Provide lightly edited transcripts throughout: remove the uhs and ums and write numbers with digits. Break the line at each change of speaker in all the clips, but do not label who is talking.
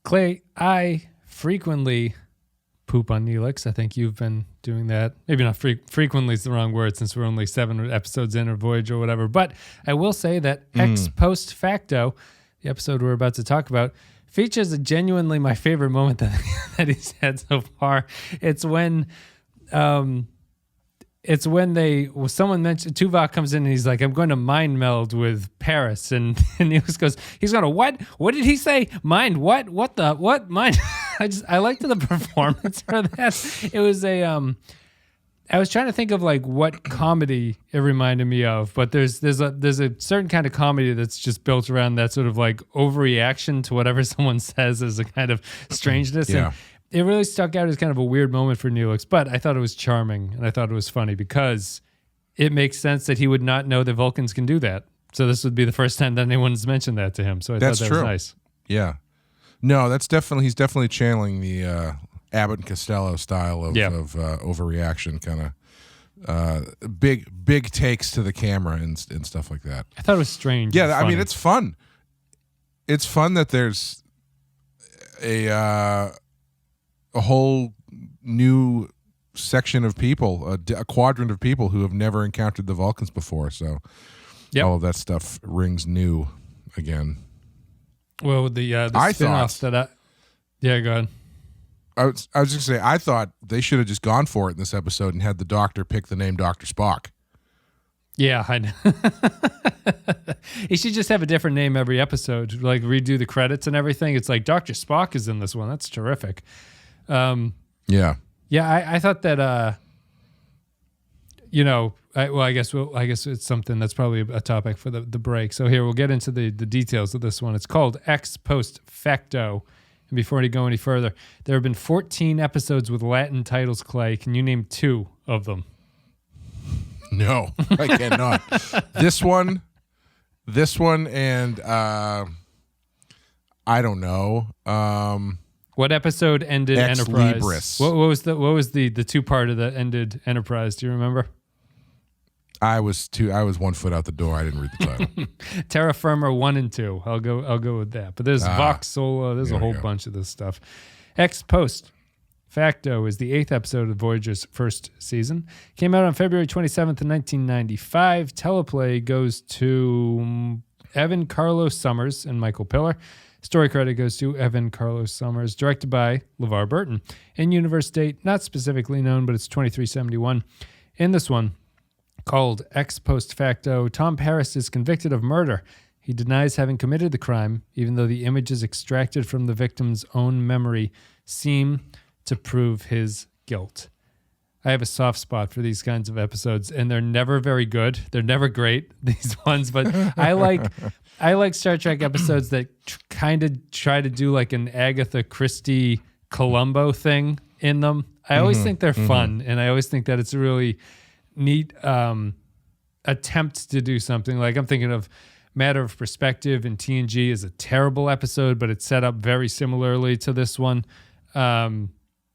Clay, I frequently poop on Neelix. I think you've been doing that. Maybe not frequently is the wrong word since we're only 7 episodes in or Voyager or whatever. But I will say that Post Facto, the episode we're about to talk about, features a genuinely my favorite moment that he's had so far. It's when someone mentioned Tuvok comes in and he's like, I'm going to mind meld with Paris, and Neelix goes, he's going to what? What did he say? Mind what? What the what? Mind? I liked the performance for that. It was I was trying to think of like what comedy it reminded me of, but there's a certain kind of comedy that's just built around that sort of like overreaction to whatever someone says as a kind of strangeness.
Yeah.
And it really stuck out as kind of a weird moment for Neelix, but I thought it was charming and I thought it was funny because it makes sense that he would not know that Vulcans can do that. So this would be the first time that anyone's mentioned that to him. So I thought that was nice.
Yeah. No, he's definitely channeling the Abbott and Costello style of overreaction, kind of big takes to the camera and stuff like that.
I thought it was strange.
Yeah, I mean, it's fun. It's fun that there's a whole new section of people, a quadrant of people who have never encountered the Vulcans before. So all of that stuff rings new again.
Well, the spin-offs go ahead.
I was just going to say, I thought they should have just gone for it in this episode and had the Doctor pick the name Dr. Spock.
Yeah, I know. He should just have a different name every episode, like redo the credits and everything. It's like Dr. Spock is in this one. That's terrific.
Yeah.
I thought that, I guess it's something that's probably a topic for the break. So here, we'll get into the details of this one. It's called Post Facto. And before I go any further, there have been 14 episodes with Latin titles, Clay. Can you name 2 of them?
No, I cannot. This one, and I don't know.
What episode ended
Ex
Enterprise?
Libris.
What was the 2-parter that ended Enterprise? Do you remember?
I was 1 foot out the door. I didn't read the title.
Terra Firma 1 and 2. I'll go with that. But there's Vox Sola. There's a whole bunch of this stuff. Post Facto is the 8th episode of Voyager's first season. Came out on February 27th, 1995. Teleplay goes to Evan Carlos Summers and Michael Piller. Story credit goes to Evan Carlos Summers. Directed by LeVar Burton. In-universe date, not specifically known, but it's 2371. In this one, called Post Facto, Tom Paris is convicted of murder. He denies having committed the crime, even though the images extracted from the victim's own memory seem to prove his guilt. I have a soft spot for these kinds of episodes, and they're never very good. They're never great, these ones, but I like Star Trek episodes that kind of try to do like an Agatha Christie Columbo thing in them. I always think they're fun, and I always think that it's a really neat attempt to do something. Like I'm thinking of Matter of Perspective in TNG is a terrible episode, but it's set up very similarly to this one.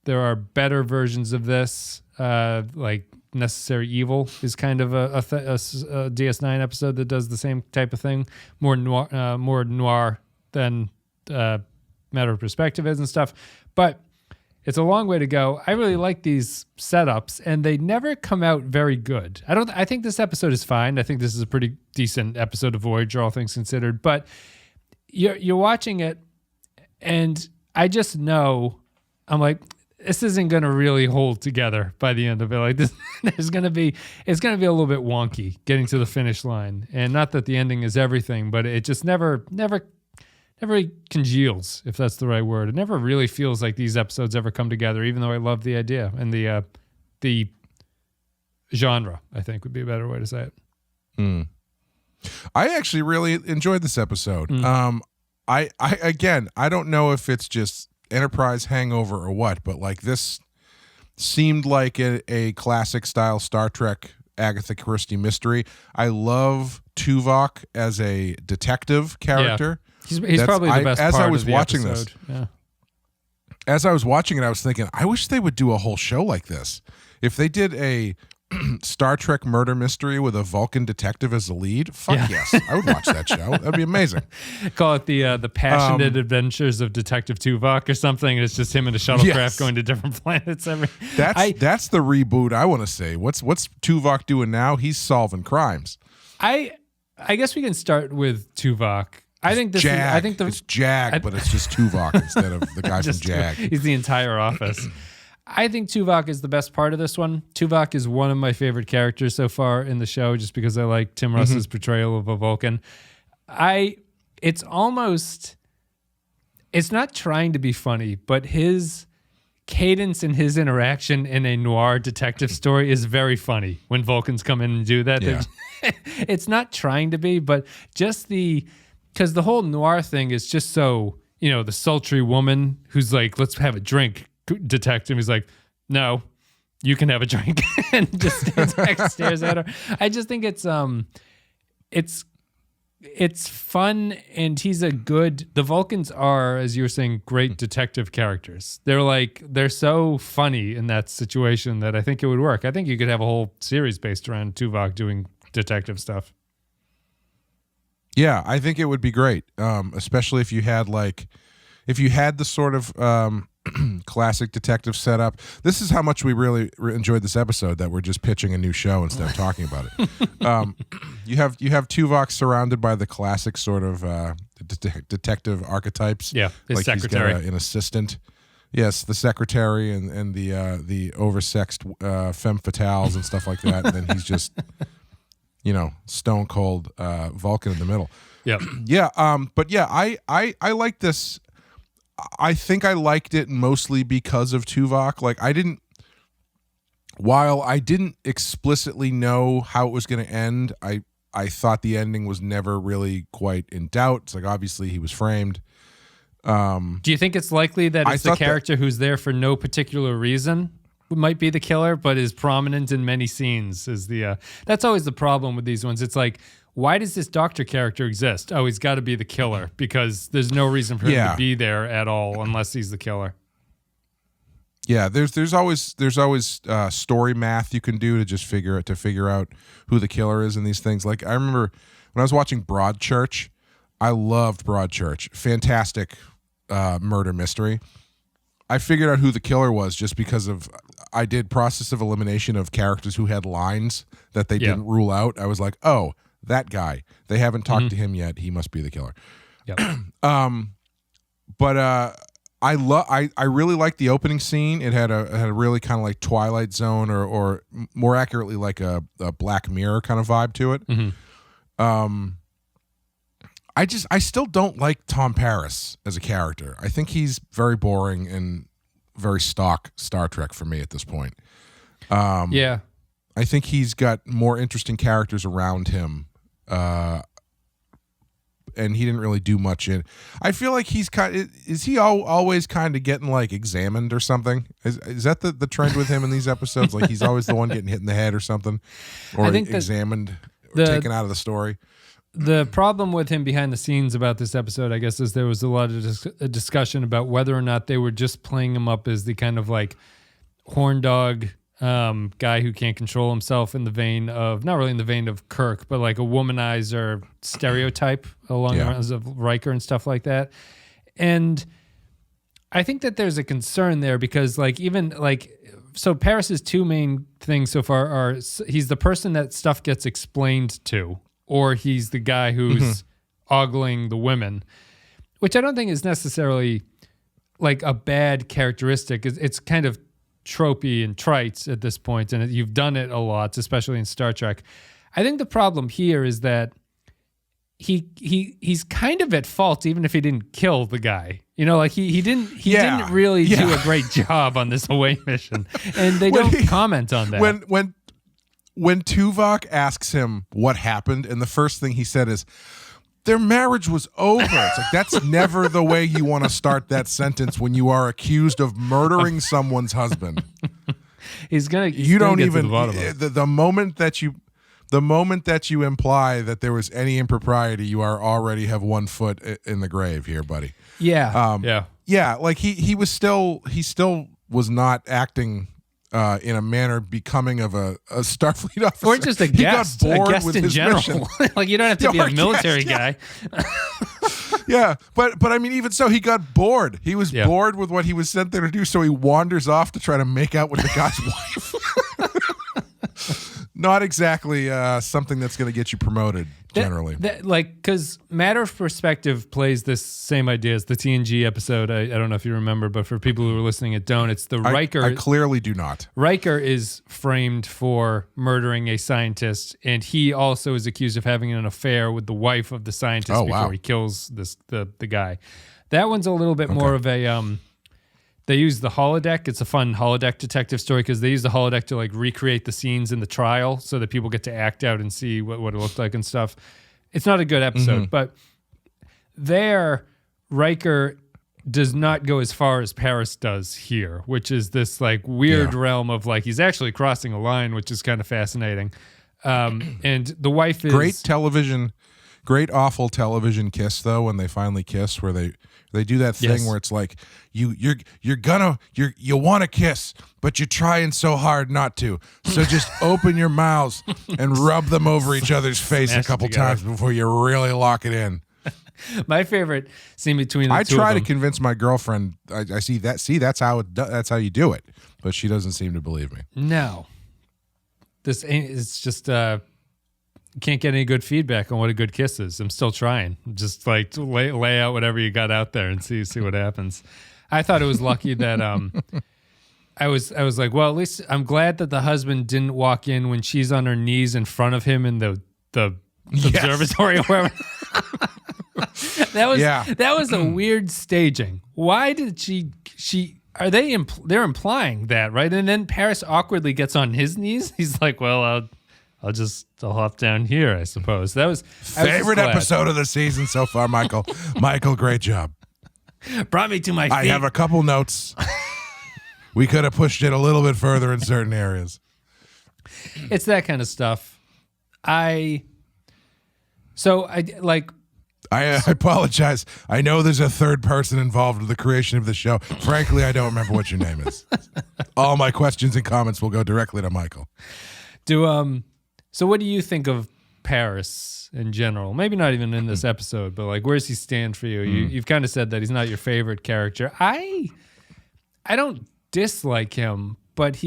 There are better versions of this, like Necessary Evil is kind of a DS9 episode that does the same type of thing, more noir than Matter of Perspective is and stuff. But it's a long way to go. I really like these setups, and they never come out very good. I think this episode is fine. I think this is a pretty decent episode of Voyager, all things considered. But you're watching it, and I just know, I'm like, this isn't going to really hold together by the end of it. Like this, it's going to be a little bit wonky getting to the finish line. And not that the ending is everything, but it just never congeals, if that's the right word. It never really feels like these episodes ever come together, even though I love the idea and the genre, I think would be a better way to say it.
I actually really enjoyed this episode. I don't know if it's just Enterprise hangover or what, but like this seemed like a classic style Star Trek Agatha Christie mystery. I love Tuvok as a detective character.
Yeah. He's probably the best
as
part
I was
of the
watching
episode.
this. As I was watching it, I was thinking, I wish they would do a whole show like this. If they did a Star Trek murder mystery with a Vulcan detective as the lead, fuck yes, I would watch that show. That'd be amazing.
Call it the passionate adventures of Detective Tuvok or something. And it's just him in a shuttlecraft going to different planets.
That's the reboot I want to say. What's Tuvok doing now? He's solving crimes.
I guess we can start with Tuvok. I think this
Jag.
is,
it's Jag, but it's just Tuvok instead of the guy from Jag.
He's the entire office. I think Tuvok is the best part of this one. Tuvok is one of my favorite characters so far in the show, just because I like Tim Russ's portrayal of a Vulcan. It's not trying to be funny, but his cadence and his interaction in a noir detective story is very funny when Vulcans come in and do that.
Yeah.
It's not trying to be, but just because the whole noir thing is just so, the sultry woman who's like, let's have a drink. Detective, he's like, no, you can have a drink, and just stands back and stares at her. I just think it's fun, and the Vulcans are, as you were saying, great detective characters. They're so funny in that situation that I think it would work. I think you could have a whole series based around Tuvok doing detective stuff.
Yeah, I think it would be great, especially if you had the sort of classic detective setup. This is how much we really enjoyed this episode, that we're just pitching a new show instead of talking about it. You have Tuvok surrounded by the classic sort of detective archetypes.
Yeah, his
like
secretary,
he's got an assistant. Yes, the secretary and the oversexed femme fatales and stuff like that. And then he's just stone cold Vulcan in the middle.
Yeah,
yeah. But yeah, I like this. I think I liked it mostly because of Tuvok. While I didn't explicitly know how it was going to end, I thought the ending was never really quite in doubt. It's like, obviously he was framed.
Do you think it's likely that it's the character who's there for no particular reason who might be the killer, but is prominent in many scenes? That's always the problem with these ones. It's like, why does this doctor character exist? Oh, he's got to be the killer, because there's no reason for him to be there at all unless he's the killer.
Yeah, there's always story math you can do to just figure out who the killer is in these things. Like, I remember when I was watching Broadchurch, I loved Broadchurch. Fantastic murder mystery. I figured out who the killer was just because I did process of elimination of characters who had lines that they didn't rule out. I was like, oh, that guy. They haven't talked to him yet. He must be the killer.
Yep.
But I really liked the opening scene. It had a really kind of like Twilight Zone or more accurately like a Black Mirror kind of vibe to it.
Mm-hmm.
I still don't like Tom Paris as a character. I think he's very boring and very stock Star Trek for me at this point.
Yeah.
I think he's got more interesting characters around him. And he didn't really do much in. I feel like he's always kind of getting like examined or something? Is that the trend with him in these episodes? Like he's always the one getting hit in the head or something, or examined, or taken out of the story.
The problem with him behind the scenes about this episode, I guess, is there was a lot of discussion about whether or not they were just playing him up as the kind of like horn dog guy who can't control himself, in the vein of, not really in the vein of Kirk, but like a womanizer stereotype along the lines of Riker and stuff like that. And I think that there's a concern there because so Paris's two main things so far are he's the person that stuff gets explained to, or he's the guy who's ogling the women, which I don't think is necessarily like a bad characteristic. It's kind of tropey and trite at this point, and you've done it a lot, especially in Star Trek. I think the problem here is that he's kind of at fault, even if he didn't kill the guy. He didn't really do a great job on this away mission, and they don't comment on that.
When Tuvok asks him what happened, and the first thing he said is, their marriage was over. It's like, that's never the way you want to start that sentence when you are accused of murdering someone's husband. The moment that you imply that there was any impropriety, you are already have one foot in the grave here, buddy.
Yeah.
Yeah. Like he still was not acting in a manner becoming of a Starfleet officer.
Or just a guest.
He got bored
a guest
with
in
his
general.
mission.
Like, you don't have to be a military
guest,
guy.
Yeah, but I mean, even so, he got bored. He was bored with what he was sent there to do, so he wanders off to try to make out with the guy's wife. Not exactly something that's going to get you promoted, generally.
Because Matter of Perspective plays this same idea as the TNG episode. I don't know if you remember, but for people who are listening and don't, it's the Riker.
I clearly do not. Riker
is framed for murdering a scientist, and he also is accused of having an affair with the wife of the scientist before he kills the guy. That one's a little bit more of a... They use the holodeck. It's a fun holodeck detective story because they use the holodeck to like recreate the scenes in the trial so that people get to act out and see what it looked like and stuff. It's not a good episode, but there, Riker does not go as far as Paris does here, which is this like weird realm of like he's actually crossing a line, which is kind of fascinating. And the wife is
great awful television kiss though when they finally kiss, where they do that thing where it's like you want to kiss, but you're trying so hard not to. So just open your mouths and rub them over each other's face a couple times before you really lock it in.
My favorite scene between the two
I try
of
to convince my girlfriend. I see that. See, that's how you do it, but she doesn't seem to believe me.
No, this ain't. It's just. Can't get any good feedback on what a good kiss is. I'm still trying. Just like lay out whatever you got out there and see what happens. I thought it was lucky that I was like, well, at least I'm glad that the husband didn't walk in when she's on her knees in front of him in the observatory or wherever. That was a weird staging. Why did she they're implying that, right? And then Paris awkwardly gets on his knees. He's like, well, I'll hop down here, I suppose. That was
favorite episode of the season so far, Michael. Michael, great job.
Brought me to my feet.
I have a couple notes. We could have pushed it a little bit further in certain areas.
It's that kind of stuff. I
apologize. I know there's a third person involved with the creation of the show. Frankly, I don't remember what your name is. All my questions and comments will go directly to Michael.
So what do you think of Paris in general? Maybe not even in this episode, but like, where does he stand for you? You've kind of said that he's not your favorite character. I don't dislike him, but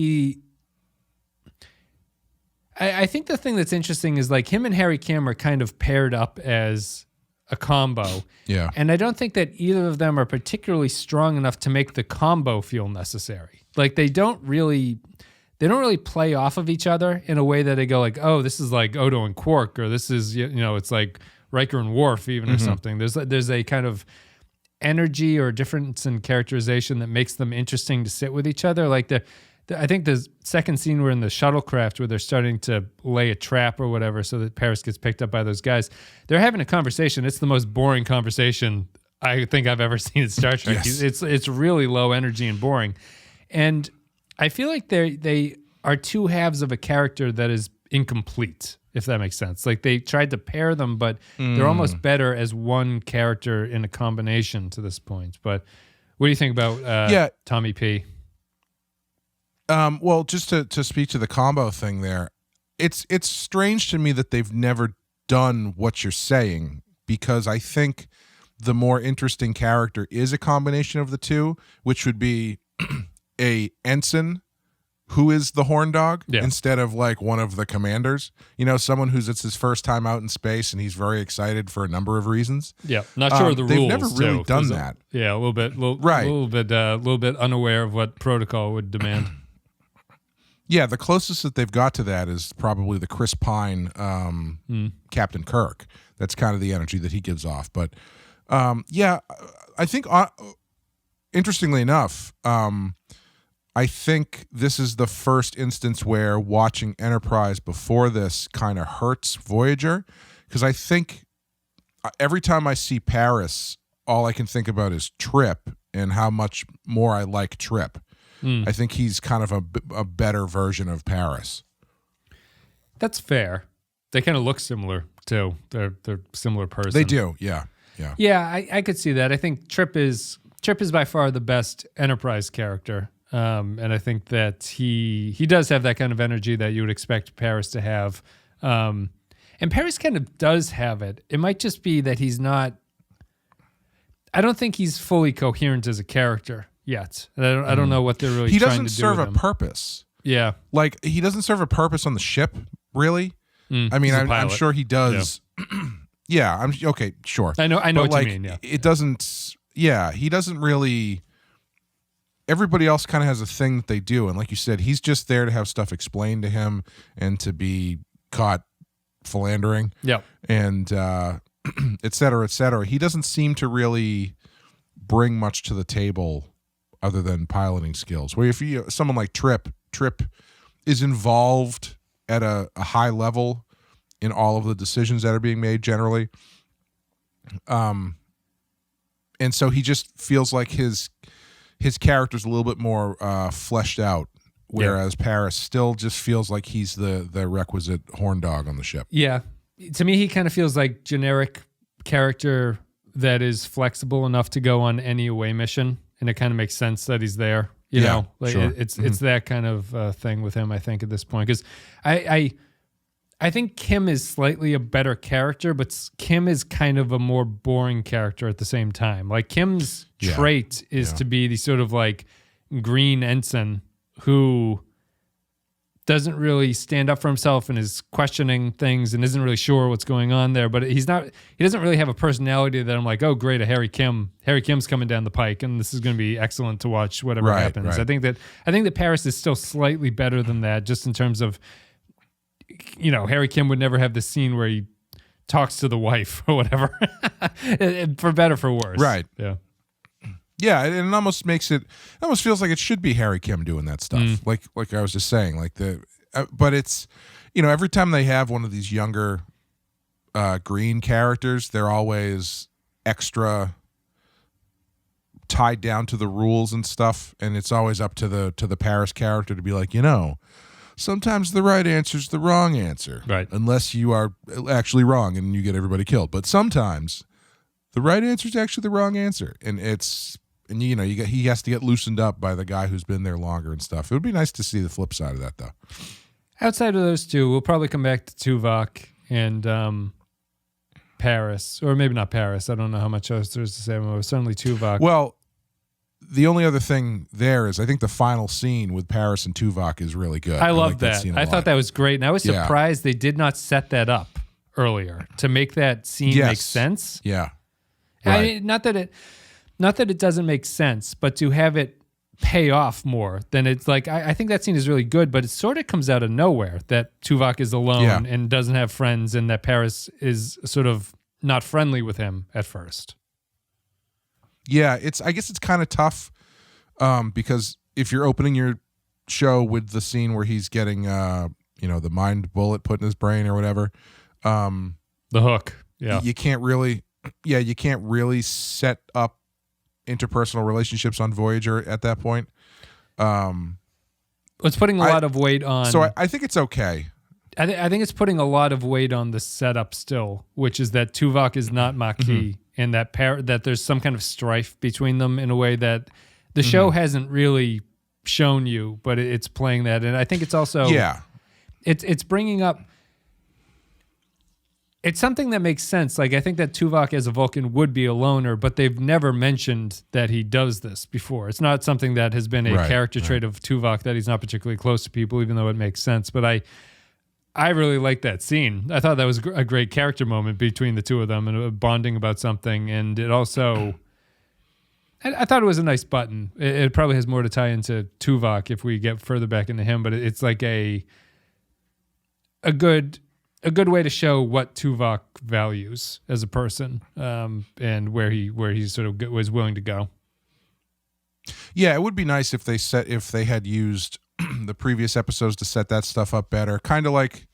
I think the thing that's interesting is like him and Harry Kim are kind of paired up as a combo.
Yeah.
And I don't think that either of them are particularly strong enough to make the combo feel necessary. Like they don't really play off of each other in a way that they go like, oh, this is like Odo and Quark, or this is, it's like Riker and Worf even or something. There's a kind of energy or difference in characterization that makes them interesting to sit with each other. Like I think the second scene we're in the shuttlecraft where they're starting to lay a trap or whatever so that Paris gets picked up by those guys. They're having a conversation. It's the most boring conversation I think I've ever seen in Star Trek.
Yes.
It's really low energy and boring. And I feel like they are two halves of a character that is incomplete, if that makes sense. Like they tried to pair them, but they're almost better as one character in a combination to this point. But what do you think about Tommy P?
Well, just to speak to the combo thing there, it's strange to me that they've never done what you're saying, because I think the more interesting character is a combination of the two, which would be a ensign who is the horn dog instead of like one of the commanders. Someone it's his first time out in space and he's very excited for a number of reasons.
Yeah, not sure of the rules.
They've never really done that.
A little bit unaware of what protocol would demand.
Yeah, the closest that they've got to that is probably the Chris Pine Captain Kirk. That's kind of the energy that he gives off. But I think interestingly enough, I think this is the first instance where watching Enterprise before this kind of hurts Voyager, because I think every time I see Paris, all I can think about is Trip and how much more I like Trip. I think he's kind of a better version of Paris. That's
fair. They kind of look similar too. They're similar person.
They do, yeah.
Yeah, I could see that. I think Trip is by far the best Enterprise character. And I think that he does have that kind of energy that you would expect Paris to have. And Paris kind of does have it. It might just be that he's not. I don't think he's fully coherent as a character yet. And I don't know what they're really trying to do.
He doesn't serve a purpose.
Yeah.
Like, he doesn't serve a purpose on the ship, really. I mean, I'm sure he does. Yeah. Okay, sure.
I know
but
what you mean, yeah.
It doesn't, he doesn't really, everybody else kind of has a thing that they do. And like you said, he's just there to have stuff explained to him and to be caught philandering.
Yeah.
And, et cetera, et cetera. He doesn't seem to really bring much to the table other than piloting skills. Where if someone like Trip is involved at a high level in all of the decisions that are being made generally. And so he just feels like his character's a little bit more fleshed out, whereas Paris still just feels like he's the requisite horn dog on the ship.
Yeah. To me, he kind of feels like generic character that is flexible enough to go on any away mission, and it kind of makes sense that he's there. You know, like
sure.
it's that kind of thing with him. I think at this point, because I think Kim is slightly a better character, but Kim is kind of a more boring character at the same time. Like Kim's trait is to be the sort of like green ensign who doesn't really stand up for himself and is questioning things and isn't really sure what's going on there. But he doesn't really have a personality that I'm like, oh, great, a Harry Kim's coming down the pike and this is going to be excellent to watch whatever happens. Right. I think that Paris is still slightly better than that, just in terms of, you know, Harry Kim would never have the scene where he talks to the wife or whatever, for better or for worse.
Right.
Yeah.
Yeah, and it almost feels like it should be Harry Kim doing that stuff. Like I was just saying, like but it's, you know, every time they have one of these younger green characters, they're always extra tied down to the rules and stuff, and it's always up to the Paris character to be like, you know, sometimes the right answer is the wrong answer,
right? Unless
you are actually wrong and you get everybody killed. But sometimes the right answer is actually the wrong answer, and you know, he has to get loosened up by the guy who's been there longer and stuff. It would be nice to see the flip side of that, though.
Outside of those two, we'll probably come back to Tuvok and Paris, or maybe not Paris. I don't know how much else there's to say. Well, certainly Tuvok.
Well, the only other thing there is I think the final scene with Paris and Tuvok is really good.
I love that. I thought that was great, and I was surprised they did not set that up earlier to make that scene make sense.
Yeah,
right. I mean, not that it doesn't make sense, but to have it pay off more than it's like, I think that scene is really good, but it sort of comes out of nowhere that Tuvok is alone and doesn't have friends, and that Paris is sort of not friendly with him at first.
Yeah, I guess it's kind of tough because if you're opening your show with the scene where he's getting, you know, the mind bullet put in his brain or whatever,
the hook,
you can't really set up interpersonal relationships on Voyager at that point.
It's putting a lot of weight on.
So I think it's okay.
I think it's putting a lot of weight on the setup still, which is that Tuvok is not Maquis, and that there's some kind of strife between them in a way that the show hasn't really shown you, but it's playing that. And I think it's also it's bringing up. It's something that makes sense. Like, I think that Tuvok as a Vulcan would be a loner, but they've never mentioned that he does this before. It's not something that has been a character trait of Tuvok, that he's not particularly close to people, even though it makes sense. But I really like that scene. I thought that was a great character moment between the two of them and bonding about something. And it also, I thought it was a nice button. It probably has more to tie into Tuvok if we get further back into him, but it's like a good way to show what Tuvok values as a person, and where he sort of was willing to go.
Yeah, it would be nice if they had used the previous episodes to set that stuff up better. Kind of like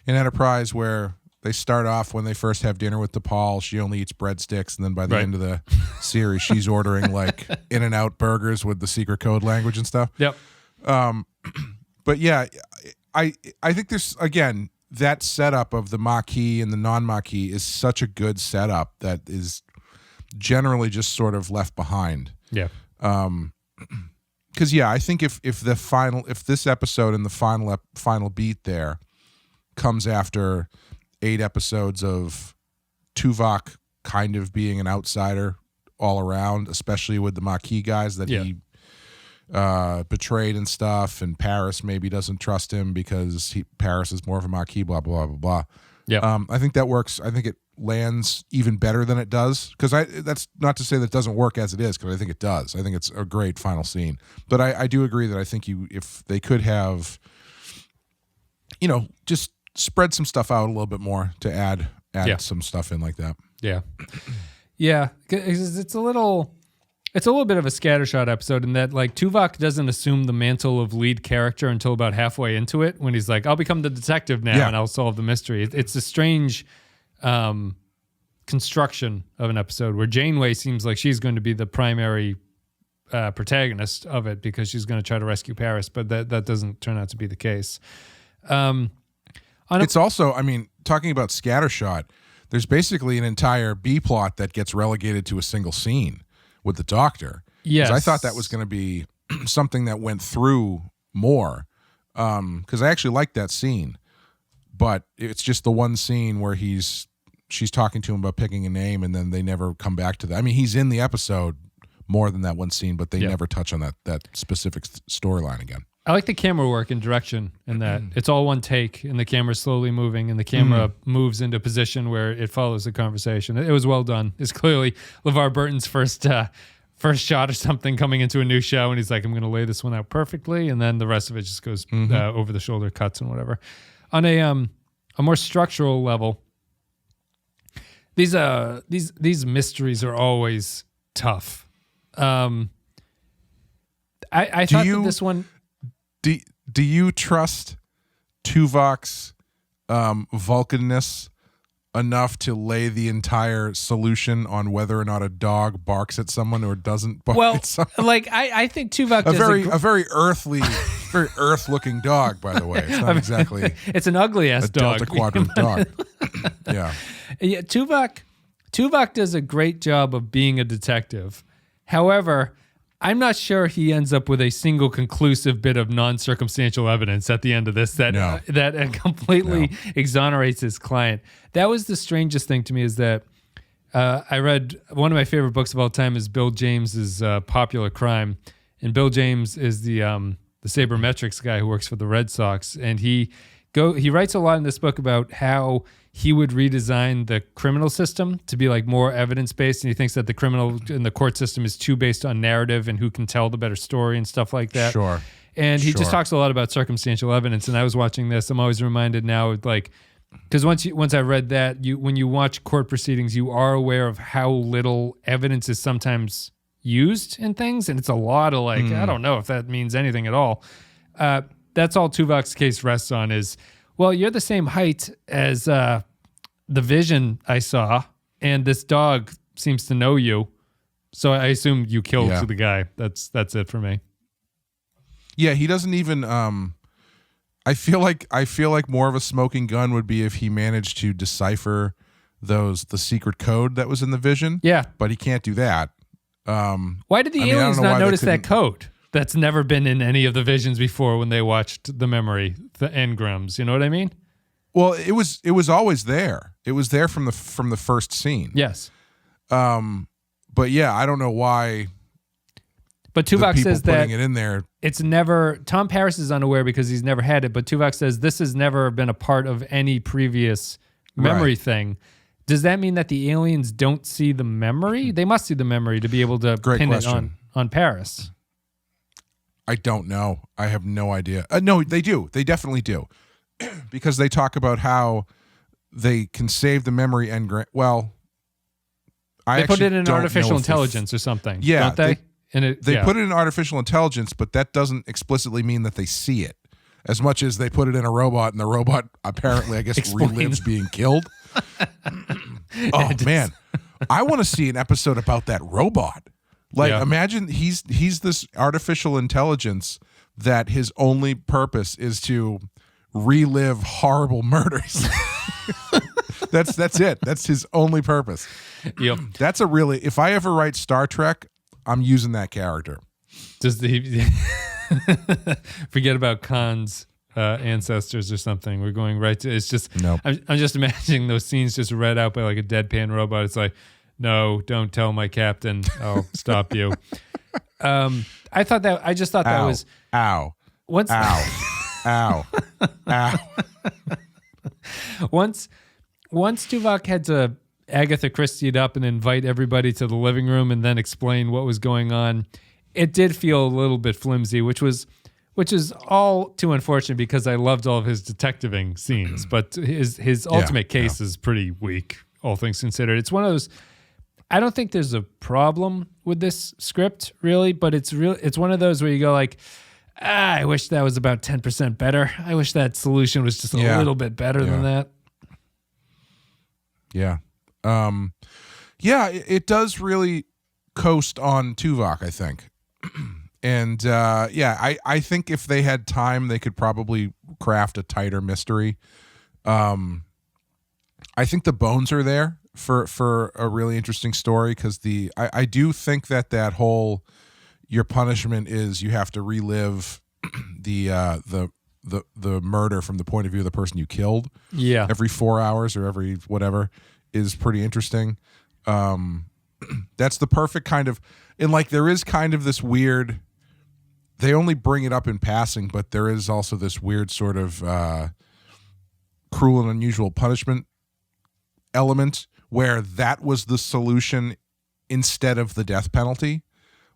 in Enterprise, where they start off when they first have dinner with DePaul, she only eats breadsticks, and then by the end of the series, she's ordering like In-N-Out burgers with the secret code language and stuff.
Yep.
But yeah, I think there's, again, that setup of the Maquis and the non-Maquis is such a good setup that is generally just sort of left behind.
Yeah.
I think if this episode and the final beat there comes after 8 episodes of Tuvok kind of being an outsider all around, especially with the Maquis guys that he betrayed and stuff, and Paris maybe doesn't trust him because Paris is more of a Maquis, blah blah blah blah. Yeah, I think that works. I think it lands even better than it does, because that's not to say that it doesn't work as it is, because I think it does. I think it's a great final scene, but I do agree that I think if they could have, just spread some stuff out a little bit more to add some stuff in like that. Yeah.
Yeah. It's a little bit of a scattershot episode in that, like, Tuvok doesn't assume the mantle of lead character until about halfway into it, when he's like, I'll become the detective now and I'll solve the mystery. It's a strange construction of an episode where Janeway seems like she's going to be the primary protagonist of it because she's going to try to rescue Paris, but that doesn't turn out to be the case.
It's also, talking about scattershot, there's basically an entire B plot that gets relegated to a single scene with the Doctor. Yes. I thought that was going to be something that went through more, because I actually liked that scene, but it's just the one scene where she's talking to him about picking a name, and then they never come back to that. He's in the episode more than that one scene, but they never touch on that specific storyline again.
I like the camera work and direction in that. It's all one take, and the camera's slowly moving, and the camera moves into position where it follows the conversation. It was well done. It's clearly LeVar Burton's first shot or something coming into a new show, and he's like, I'm going to lay this one out perfectly, and then the rest of it just goes over the shoulder cuts and whatever. On a more structural level, these mysteries are always tough. I thought that this one...
Do you trust Tuvok's Vulcanness enough to lay the entire solution on whether or not a dog barks at someone or doesn't bark at someone?
I think Tuvok does
a very earthly, very earth-looking dog, by the way. It's not exactly...
It's an ugly-ass dog.
Delta Quadrant dog. Yeah.
Yeah, Tuvok does a great job of being a detective. However, I'm not sure he ends up with a single conclusive bit of non-circumstantial evidence at the end of this that completely exonerates his client. That was the strangest thing to me, is that I read one of my favorite books of all time is Bill James's Popular Crime, and Bill James is the sabermetrics guy who works for the Red Sox, and he writes a lot in this book about how he would redesign the criminal system to be like more evidence-based, and he thinks that the criminal and the court system is too based on narrative and who can tell the better story and stuff like that.
Sure.
And he just talks a lot about circumstantial evidence, and I was watching this, I'm always reminded now, like, because once I read that, when you watch court proceedings, you are aware of how little evidence is sometimes used in things, and it's a lot of like, I don't know if that means anything at all. That's all Tuvok's case rests on is, well, you're the same height as the vision I saw, and this dog seems to know you, so I assume you killed the guy. That's it for me.
Yeah, he doesn't even. I feel like more of a smoking gun would be if he managed to decipher the secret code that was in the vision.
Yeah,
but he can't do that.
Why did the aliens not notice that code? That's never been in any of the visions before when they watched the memory, the engrams. You know what I mean?
Well, it was always there. It was there from the first scene.
Yes.
But yeah, I don't know why.
But Tuvok says that
putting it in there,
it's never. Tom Paris is unaware because he's never had it. But Tuvok says this has never been a part of any previous memory thing. Does that mean that the aliens don't see the memory? They must see the memory to be able to pin it on Paris.
I don't know. I have no idea. No, they do. They definitely do. Because they talk about how they can save the memory and well,
they put it in artificial intelligence or something. Yeah, don't they?
They put it in artificial intelligence, but that doesn't explicitly mean that they see it. As much as they put it in a robot, and the robot apparently, I guess, relives being killed. Oh man, I want to see an episode about that robot. Like, imagine he's this artificial intelligence that his only purpose is to relive horrible murders. That's it. That's his only purpose.
Yep.
That's if I ever write Star Trek, I'm using that character.
Does the forget about Khan's ancestors or something? We're going right to. It's just.
Nope.
I'm just imagining those scenes just read out by like a deadpan robot. It's like, no, don't tell my captain. I'll stop you. I thought that. I just thought that was.
Ow.
Once.
Ow. Ow. Ow.
Once Tuvok had to Agatha Christie it up and invite everybody to the living room and then explain what was going on, it did feel a little bit flimsy, which is all too unfortunate because I loved all of his detectiving scenes, but his ultimate case is pretty weak, all things considered. It's one of those. I don't think there's a problem with this script really, but it's one of those where you go like, I wish that was about 10% better. I wish that solution was just a little bit better than that.
Yeah. It does really coast on Tuvok, I think. And I think if they had time, they could probably craft a tighter mystery. I think the bones are there for a really interesting story because I do think that whole your punishment is you have to relive the murder from the point of view of the person you killed.
Yeah.
Every 4 hours or every whatever is pretty interesting. That's the perfect kind of, and like there is kind of this weird, they only bring it up in passing, but there is also this weird sort of cruel and unusual punishment element where that was the solution instead of the death penalty.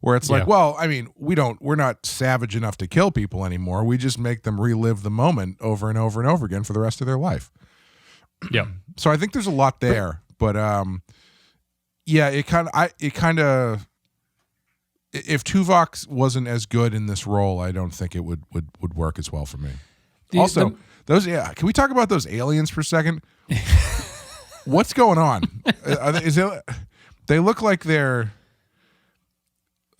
Where it's like, well, I mean, we're not savage enough to kill people anymore. We just make them relive the moment over and over and over again for the rest of their life.
Yeah.
So I think there's a lot there, but it kind of, if Tuvok wasn't as good in this role, I don't think it would work as well for me. Can we talk about those aliens for a second? What's going on? They look like they're.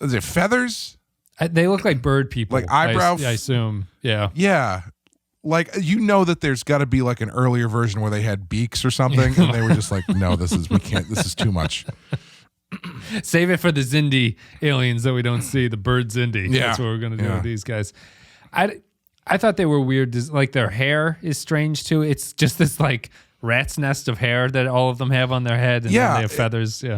Is it feathers?
They look like bird people.
Like eyebrow?
I assume. Yeah.
Yeah. Like, that there's got to be like an earlier version where they had beaks or something. And they were just like, no, this is too much.
Save it for the Xindi aliens that we don't see, the bird Xindi.
Yeah.
That's what we're going to do with these guys. I thought they were weird. Like their hair is strange too. It's just this like rat's nest of hair that all of them have on their head. And then they have feathers. Yeah.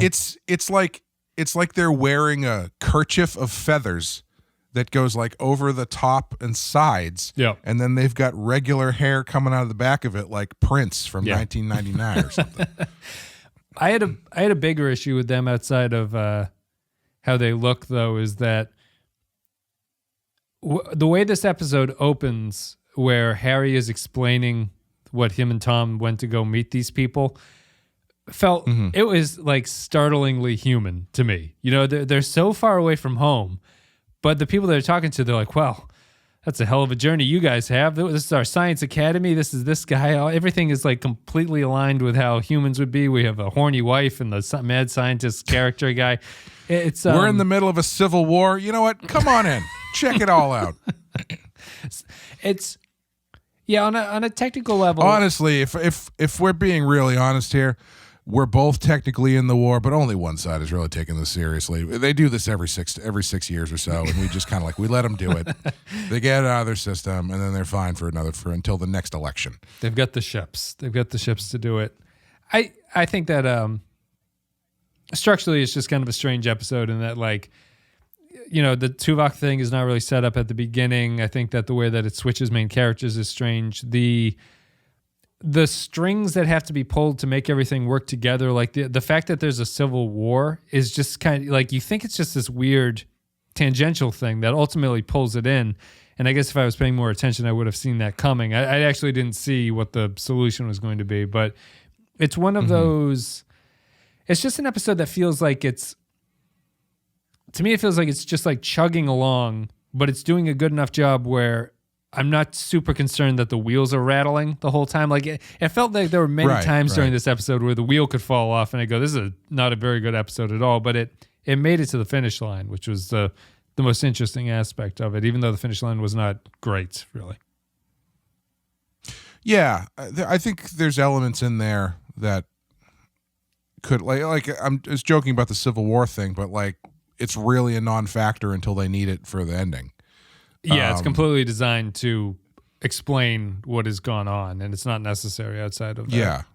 It's like they're wearing a kerchief of feathers that goes like over the top and sides.
Yeah.
And then they've got regular hair coming out of the back of it like Prince from 1999 or something.
I had a bigger issue with them outside of how they look, though, is that the way this episode opens, where Harry is explaining what him and Tom went to go meet these people, felt it was like startlingly human to me. You know, they're so far away from home, but the people they're talking to, they're like, well, that's a hell of a journey you guys have. This is our science academy. This is this guy. Everything is like completely aligned with how humans would be. We have a horny wife and the mad scientist character guy.
We're in the middle of a civil war. You know what? Come on in. Check it all out.
It's on a technical level.
Honestly, if we're being really honest here, we're both technically in the war, but only one side is really taking this seriously. They do this every 6 years or so, and we just kind of like, we let them do it. They get it out of their system, and then they're fine for until the next election.
They've got the ships. They've got the ships to do it. I think that structurally it's just kind of a strange episode in that, like, you know, the Tuvok thing is not really set up at the beginning. I think that the way that it switches main characters is strange. The strings that have to be pulled to make everything work together, like the fact that there's a civil war is just kind of like, you think it's just this weird tangential thing that ultimately pulls it in. And I guess if I was paying more attention, I would have seen that coming. I actually didn't see what the solution was going to be, but it's one of those, it's just an episode that feels like to me, it feels like it's just like chugging along, but it's doing a good enough job where I'm not super concerned that the wheels are rattling the whole time. Like it felt like there were many times during this episode where the wheel could fall off and I go, this is not a very good episode at all, but it made it to the finish line, which was the most interesting aspect of it, even though the finish line was not great, really.
Yeah, I think there's elements in there that could, like I'm just joking about the Civil War thing, but like it's really a non-factor until they need it for the ending.
Yeah, it's completely designed to explain what has gone on, and it's not necessary outside of that.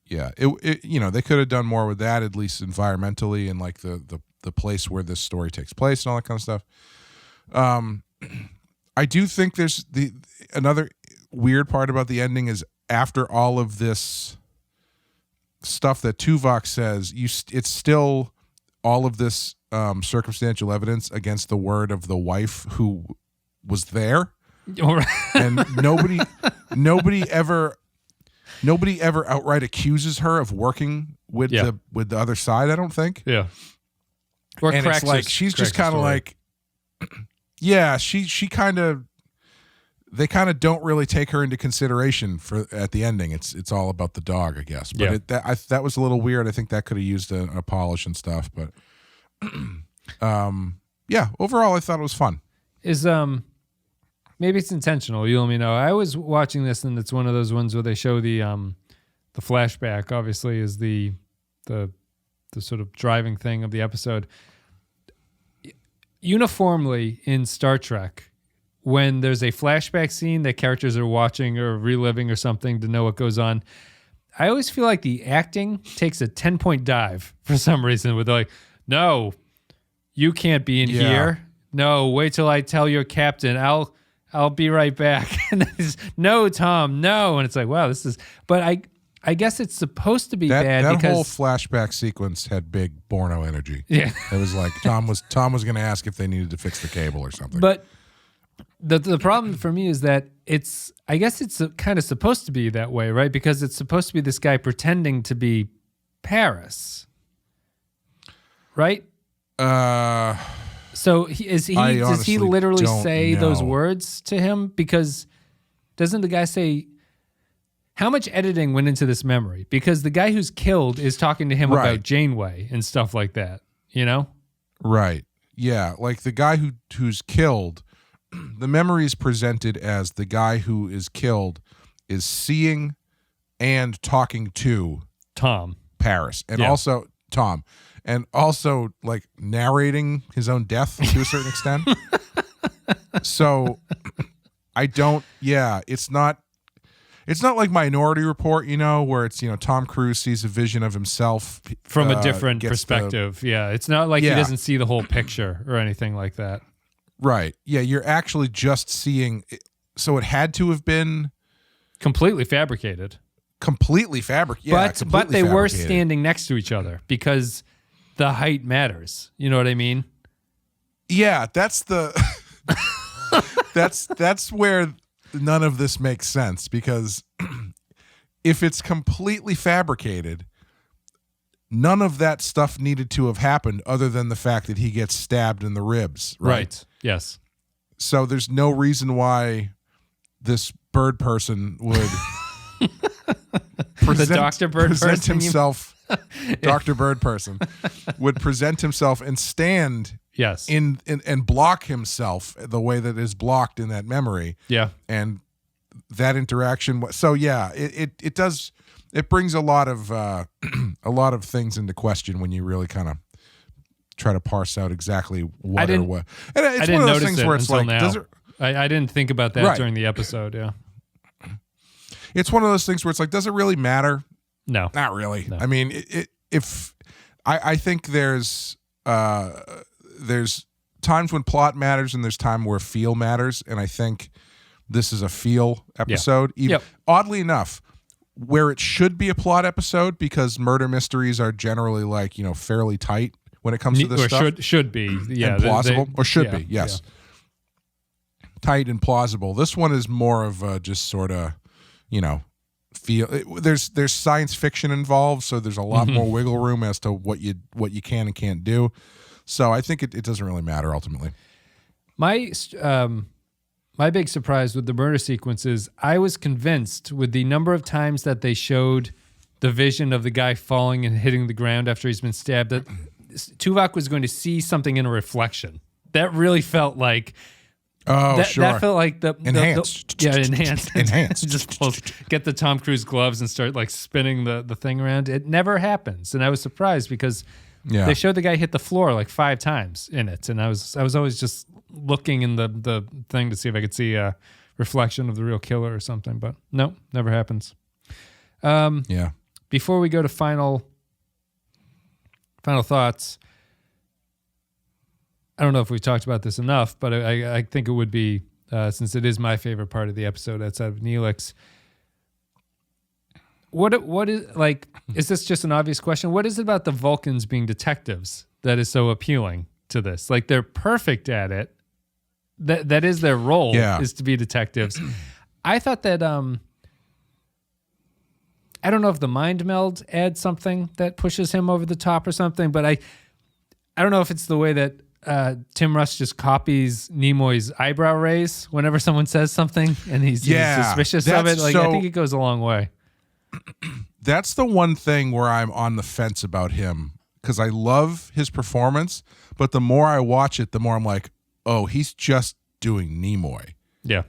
Yeah. It they could have done more with that, at least environmentally, and like the place where this story takes place and all that kind of stuff. I do think there's another weird part about the ending is after all of this stuff that Tuvok says, it's still all of this circumstantial evidence against the word of the wife who was there. And nobody ever outright accuses her of working with the other side, I don't think.
Yeah. Or
and it's like she's just kind of like, yeah, they kind of don't really take her into consideration at the ending. It's all about the dog, I guess. But that was a little weird. I think that could have used a polish and stuff. But overall, I thought it was fun.
Maybe it's intentional. You let me know. I was watching this, and it's one of those ones where they show the flashback. Obviously, is the sort of driving thing of the episode. Uniformly in Star Trek, when there's a flashback scene that characters are watching or reliving or something to know what goes on, I always feel like the acting takes a 10-point dive for some reason. Where they're like, "No, you can't be in here. No, wait till I tell your captain. I'll be right back." And then it's, "No, Tom, no." And it's like, wow, this is. But I guess it's supposed to be bad
that
because
whole flashback sequence had big Borno energy.
Yeah,
it was like Tom was going to ask if they needed to fix the cable or something.
But the problem for me is that I guess it's kind of supposed to be that way, right? Because it's supposed to be this guy pretending to be Paris, right? So does he literally say those words to him? Because doesn't the guy say, how much editing went into this memory? Because the guy who's killed is talking to him about Janeway and stuff like that, you know?
Right. Yeah. Like the guy who's killed, the memory is presented as the guy who is killed is seeing and talking to
Tom
Paris and also Tom. And also, like, narrating his own death to a certain extent. So, it's not like Minority Report, where it's, Tom Cruise sees a vision of himself.
From a different perspective. It's not like he doesn't see the whole picture or anything like that.
Right. Yeah, you're actually just seeing. So, it had to have been
completely fabricated.
But
they were standing next to each other because the height matters. You know what I mean?
Yeah, that's that's where none of this makes sense, because if it's completely fabricated, none of that stuff needed to have happened other than the fact that he gets stabbed in the ribs. Right.
Yes.
So there's no reason why this bird person would
the Dr. Bird
present
person
himself. Dr. Bird person would present himself and stand in and block himself the way that is blocked in that memory.
Yeah.
And that interaction. So it does. It brings a lot of things into question when you really kind of try to parse out exactly what or what. And it's one of those things where it's like,
I didn't think about that during the episode. Yeah.
It's one of those things where it's like, does it really matter?
No,
not really. No. I mean, I think there's times when plot matters and there's time where feel matters, and I think this is a feel episode. Oddly enough, where it should be a plot episode, because murder mysteries are generally like fairly tight when it comes to this stuff.
Should be
and plausible be. Yes, tight and plausible. This one is more of a just sort of there's science fiction involved, so there's a lot more wiggle room as to what you can and can't do. So I think it doesn't really matter ultimately.
My big surprise with the murder sequence is I was convinced with the number of times that they showed the vision of the guy falling and hitting the ground after he's been stabbed that Tuvok was going to see something in a reflection. That really felt like.
Oh, sure.
That felt like enhanced.
Enhanced.
Just get the Tom Cruise gloves and start like spinning the thing around. It never happens. And I was surprised because
Yeah.
They showed the guy hit the floor like 5 times in it, and I was always just looking in the thing to see if I could see a reflection of the real killer or something, but no, never happens.
Yeah.
Before we go to final thoughts, I don't know if we've talked about this enough, but I think it would be, since it is my favorite part of the episode outside of Neelix. What is, like, is this just an obvious question? What is it about the Vulcans being detectives that is so appealing to this? Like, they're perfect at it. That is their role, is to be detectives. I thought that, I don't know if the mind meld adds something that pushes him over the top or something, but I don't know if it's the way that Tim Russ just copies Nimoy's eyebrow raise whenever someone says something and he's suspicious of it. Like, I think it goes a long way.
That's the one thing where I'm on the fence about him, because I love his performance, but the more I watch it, the more I'm like, oh, he's just doing Nimoy.
Yeah.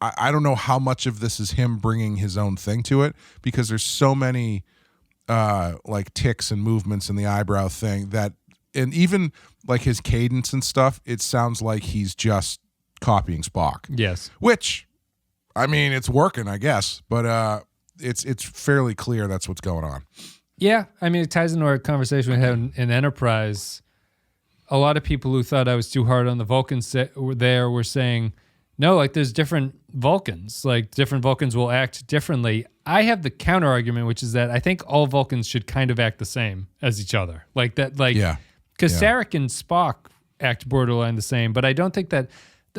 I don't know how much of this is him bringing his own thing to it, because there's so many like ticks and movements in the eyebrow thing that, and even like his cadence and stuff, it sounds like he's just copying Spock.
Yes.
Which, I mean, it's working, I guess, but it's fairly clear that's what's going on.
Yeah, I mean, it ties into our conversation we had in Enterprise. A lot of people who thought I was too hard on the Vulcans were saying, no, like, there's different Vulcans. Like, different Vulcans will act differently. I have the counter argument, which is that I think all Vulcans should kind of act the same as each other. Like that, like, because Sarek and Spock act borderline the same, but I don't think that.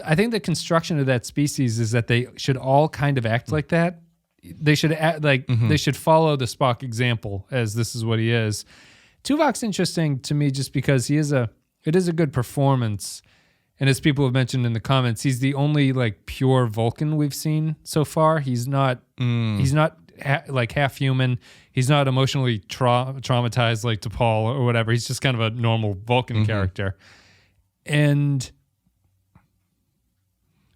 I think the construction of that species is that they should all kind of act like that. They should act like they should follow the Spock example, as this is what he is. Tuvok's interesting to me just because it is a good performance. And as people have mentioned in the comments, he's the only like pure Vulcan we've seen so far. He's not like half human. He's not emotionally traumatized like T'Pol or whatever. He's just kind of a normal Vulcan character. And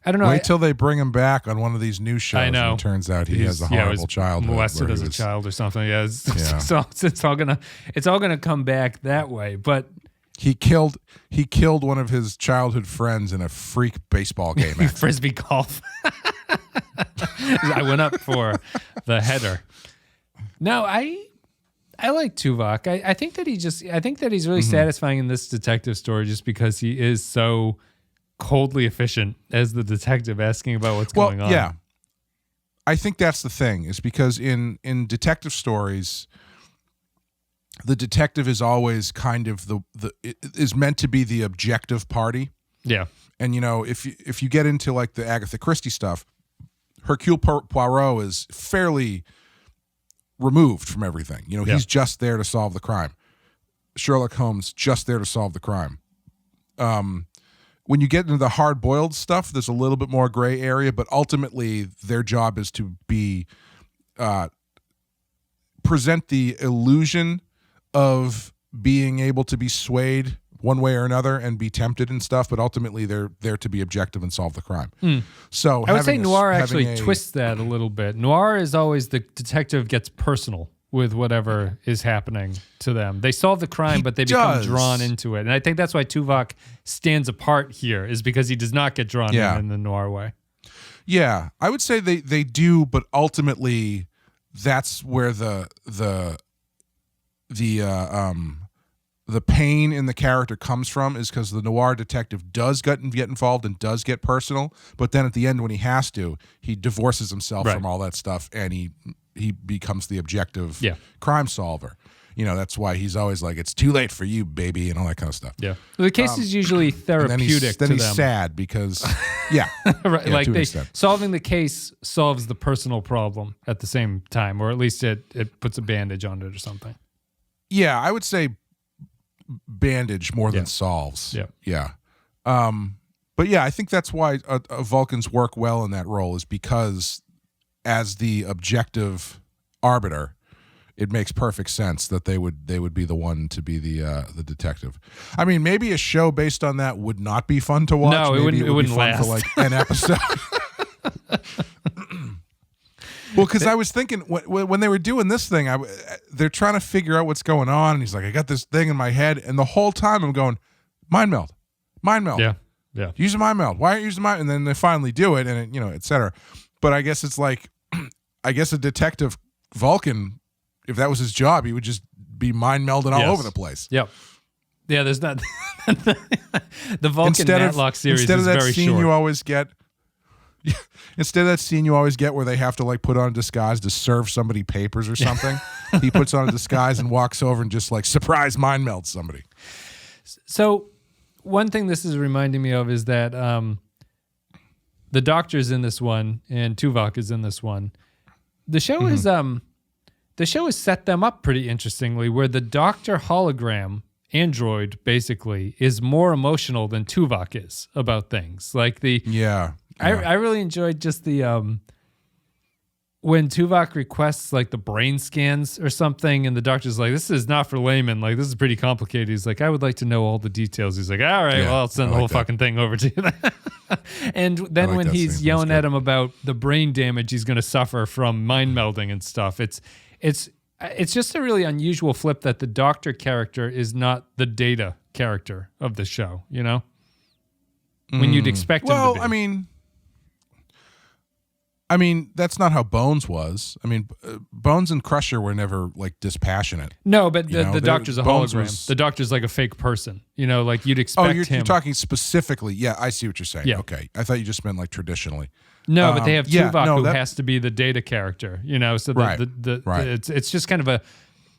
I don't know.
Wait till they bring him back on one of these new shows.
I know.
And it turns out he has a horrible childhood.
Molested as a child or something. Yeah. So it's all gonna come back that way. But
he killed one of his childhood friends in a freak baseball game.
Frisbee golf. I went up for the header. No, I like Tuvok. I think that he's really satisfying in this detective story just because he is so coldly efficient as the detective asking about what's going on.
Yeah. I think that's the thing, is because in detective stories, the detective is always kind of is meant to be the objective party.
Yeah.
And if you get into like the Agatha Christie stuff, Hercule Poirot is fairly removed from everything. He's just there to solve the crime. Sherlock Holmes just there to solve the crime. When you get into the hard-boiled stuff, there's a little bit more gray area, but ultimately their job is to be present the illusion of being able to be swayed one way or another and be tempted and stuff, but ultimately they're there to be objective and solve the crime. So
I would say Noir actually twists that a little bit. Noir is always the detective gets personal with whatever is happening to them. They solve the crime, but they become drawn into it. And I think that's why Tuvok stands apart here, is because he does not get drawn in the Noir way.
Yeah, I would say they do, but ultimately that's where the pain in the character comes from, is because the Noir detective does get involved and does get personal, but then at the end when he has to, he divorces himself from all that stuff and he becomes the objective crime solver. That's why he's always like, it's too late for you, baby, and all that kind of stuff.
Yeah. Well, the case is usually therapeutic
then
to
he's
them.
sad because,
right, like solving the case solves the personal problem at the same time, or at least it puts a bandage on it or something.
Yeah, I would say bandage more than solves. Yeah. But yeah, I think that's why Vulcans work well in that role, is because as the objective arbiter, it makes perfect sense that they would be the one to be the detective. I mean, maybe a show based on that would not be fun to watch.
No, it wouldn't
be fun
last
for like an episode. Well, because I was thinking when they were doing this thing, they're trying to figure out what's going on. And he's like, I got this thing in my head. And the whole time I'm going, mind meld.
Yeah.
Use a mind meld. Why aren't you using mind? And then they finally do it, and et cetera. But I guess it's like, I guess a detective Vulcan, if that was his job, he would just be mind melding all over the place.
Yep. Yeah, there's not the Vulcan Matlock series
instead of
is
that
very
scene
short.
you always get. Instead of that scene you always get where they have to like put on a disguise to serve somebody papers or something, he puts on a disguise and walks over and just like surprise mind melds somebody.
So one thing this is reminding me of is that the Doctor's in this one and Tuvok is in this one. The show has set them up pretty interestingly, where the Doctor hologram android basically is more emotional than Tuvok is about things. Like I really enjoyed just the when Tuvok requests like the brain scans or something, and the Doctor's like, "This is not for laymen. Like this is pretty complicated." He's like, "I would like to know all the details." He's like, "All right, well, I'll send the whole fucking thing over to you." And then when he's yelling at him about the brain damage he's going to suffer from mind melding and stuff, it's just a really unusual flip that the Doctor character is not the Data character of the show. You know, when you'd expect him to be.
Well, I mean, that's not how Bones was. I mean, Bones and Crusher were never like dispassionate.
No, but the Doctor's a hologram. The Doctor's like a fake person. You know, like you'd expect him.
You're talking specifically. Yeah, I see what you're saying.
Yeah.
Okay. I thought you just meant like traditionally.
No, but they have Tuvok who has to be the Data character, you know, so it's just kind of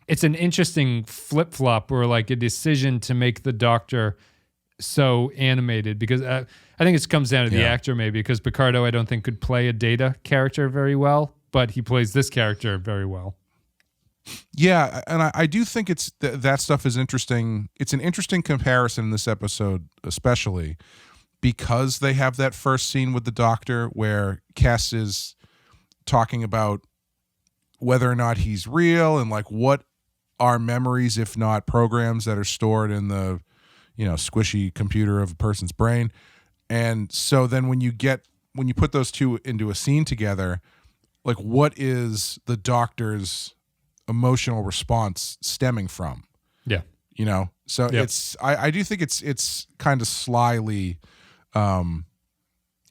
it's an interesting flip-flop where like a decision to make the Doctor so animated because I think it comes down to the actor maybe because Picardo I don't think could play a Data character very well, but he plays this character very well.
Yeah, and I do think it's that stuff is interesting. It's an interesting comparison in this episode, especially because they have that first scene with the Doctor where Kes is talking about whether or not he's real and like what are memories if not programs that are stored in the squishy computer of a person's brain. And so then when you put those two into a scene together, like what is the Doctor's emotional response stemming from?
Yeah.
So it's I do think it's kind of slyly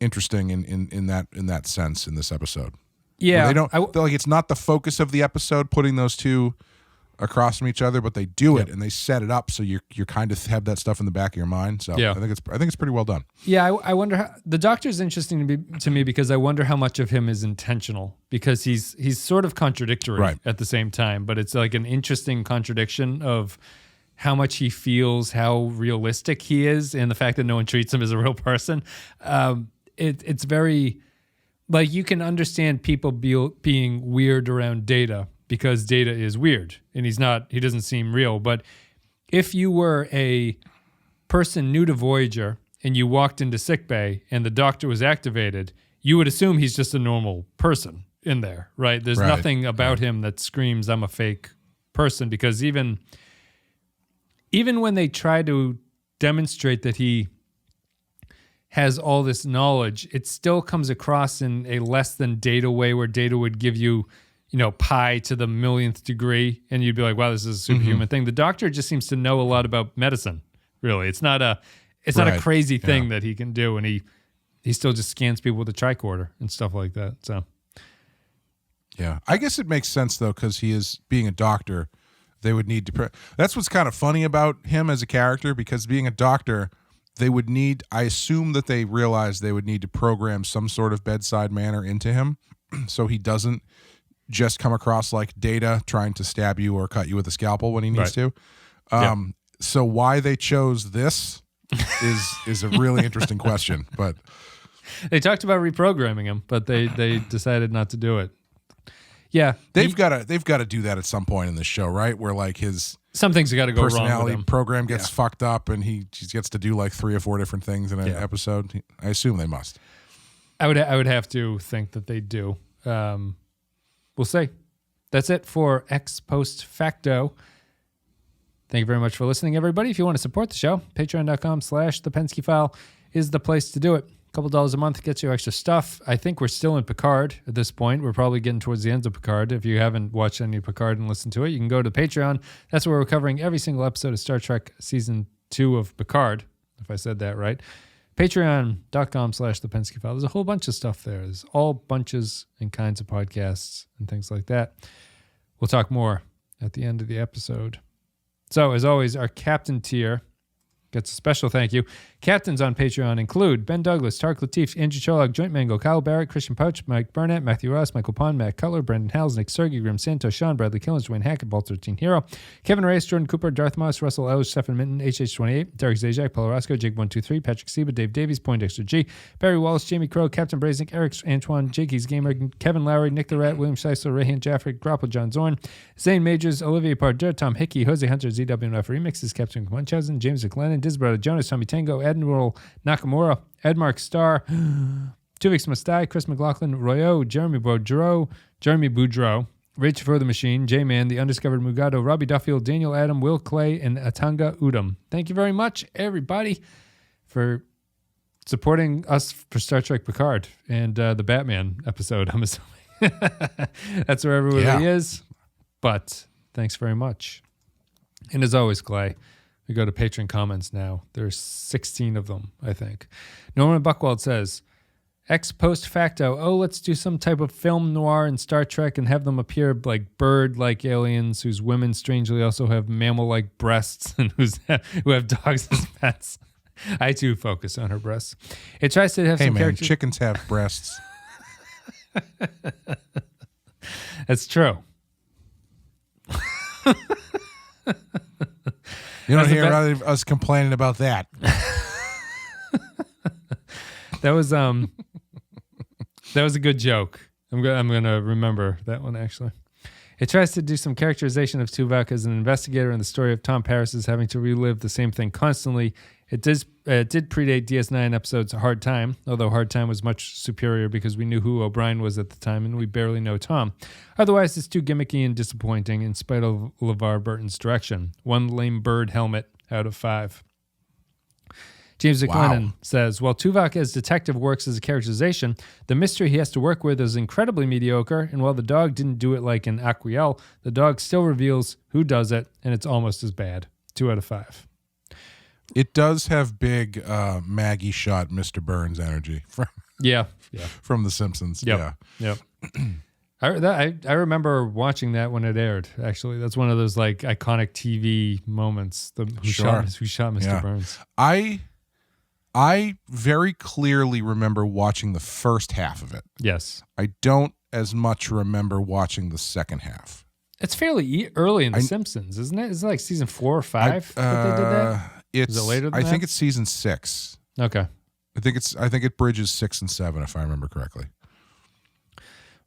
interesting in that sense in this episode.
Yeah.
They don't like it's not the focus of the episode putting those two across from each other, but they do it and they set it up so you kind of have that stuff in the back of your mind. So I think it's pretty well done.
Yeah, I wonder how the Doctor's interesting to me because I wonder how much of him is intentional because he's sort of contradictory at the same time, but it's like an interesting contradiction of how much he feels, how realistic he is, and the fact that no one treats him as a real person. It's very like you can understand people being weird around Data because Data is weird and he doesn't seem real. But if you were a person new to Voyager and you walked into sickbay and the Doctor was activated, you would assume he's just a normal person in there, right? There's nothing about him that screams I'm a fake person because even when they try to demonstrate that he has all this knowledge, it still comes across in a less than Data way where Data would give you pi to the millionth degree, and you'd be like, wow, this is a superhuman thing. The Doctor just seems to know a lot about medicine, really. It's not a crazy thing that he can do, and he still just scans people with a tricorder and stuff like that. So,
yeah. I guess it makes sense, though, because he is being a doctor, they would need to... That's what's kind of funny about him as a character, because being a doctor, they would need... I assume that they realized they would need to program some sort of bedside manner into him so he doesn't just come across like Data trying to stab you or cut you with a scalpel when he needs to. So why they chose this is a really interesting question. But
they talked about reprogramming him, but they decided not to do it. Yeah,
they've got to do that at some point in the show, right? Where like his
some things got to go wrong with him.
Personality program gets fucked up, and he gets to do like 3 or 4 different things in an episode. I assume they must.
I would have to think that they do. We'll see. That's it for Post Facto. Thank you very much for listening, everybody. If you want to support the show, patreon.com/thepensky file is the place to do it. couple dollars a month gets you extra stuff. I think we're still in Picard at this point. We're probably getting towards the end of Picard. If you haven't watched any Picard and listened to it, you can go to Patreon. That's where we're covering every single episode of Star Trek Season 2 of Picard, if I said that right. Patreon.com/The Penske File. There's a whole bunch of stuff there. There's all bunches and kinds of podcasts and things like that. We'll talk more at the end of the episode. So, as always, our Captain tier gets a special thank you. Captains on Patreon include Ben Douglas, Tark Latif, Andrew Cholog, Joint Mango, Kyle Barrett, Christian Pouch, Mike Burnett, Matthew Ross, Michael Pond, Matt Cutler, Brendan Hales, Nick Sergey, Grim Santos, Sean Bradley Killens, Dwayne Hackett, Ball 13 Hero, Kevin Reyes, Jordan Cooper, Darth Moss, Russell Ellis, Stephen Minton, HH28, Derek Zajac, Paul Roscoe, Jake123, Patrick Seba, Dave Davies, Poindexter G, Barry Wallace, Jamie Crow, Captain Brazink, Eric Antoine, Jakey's Gamer, Kevin Lowry, Nick the Rat, William Scheisler, Rayhan Jaffrey, Grapple, John Zorn, Zane Majors, Olivia Pardeur, Tom Hickey, Jose Hunter, ZWF Remixes, Captain Munchausen, James McLennan, Disbrother Jonas, Tommy Tango, Admiral Nakamura, Edmark Starr, Tuvix Mustai, Chris McLaughlin, Royo, Jeremy Boudreau, Rich for the Machine, J-Man, The Undiscovered Mugado, Robbie Duffield, Daniel Adam, Will Clay, and Atanga Udom. Thank you very much, everybody, for supporting us for Star Trek Picard and the Batman episode, I'm assuming. That's where everybody is. But thanks very much. And as always, Clay, we go to Patreon comments now. There's 16 of them, I think. Norman Buckwald says, Post Facto, let's do some type of film noir in Star Trek and have them appear like bird-like aliens whose women strangely also have mammal-like breasts and who have dogs as pets. I, too, focus on her breasts. It tries to have some characters.
Chickens have breasts.
That's true.
You don't hear us complaining about that.
That was a good joke. I'm gonna remember that one actually. It tries to do some characterization of Tuvok as an investigator in the story of Tom Paris having to relive the same thing constantly. It did predate DS9 episodes Hard Time, although Hard Time was much superior because we knew who O'Brien was at the time and we barely know Tom. Otherwise, it's too gimmicky and disappointing in spite of LeVar Burton's direction. 1 lame bird helmet out of 5. James McLennan says, while Tuvok as detective works as a characterization, the mystery he has to work with is incredibly mediocre, and while the dog didn't do it like in Aquiel, the dog still reveals who does it, and it's almost as bad. 2 out of 5.
It does have big Maggie shot Mr. Burns energy from from The Simpsons.
Yep. I remember watching that when it aired. Actually, that's one of those like iconic TV moments. Who shot Mr. Burns?
I very clearly remember watching the first half of it.
Yes.
I don't as much remember watching the second half.
It's fairly early in The Simpsons, isn't it? Is it like season 4 or 5 that they did that? Is it later than that?
I think it's season 6.
Okay.
I think it bridges 6 and 7, if I remember correctly.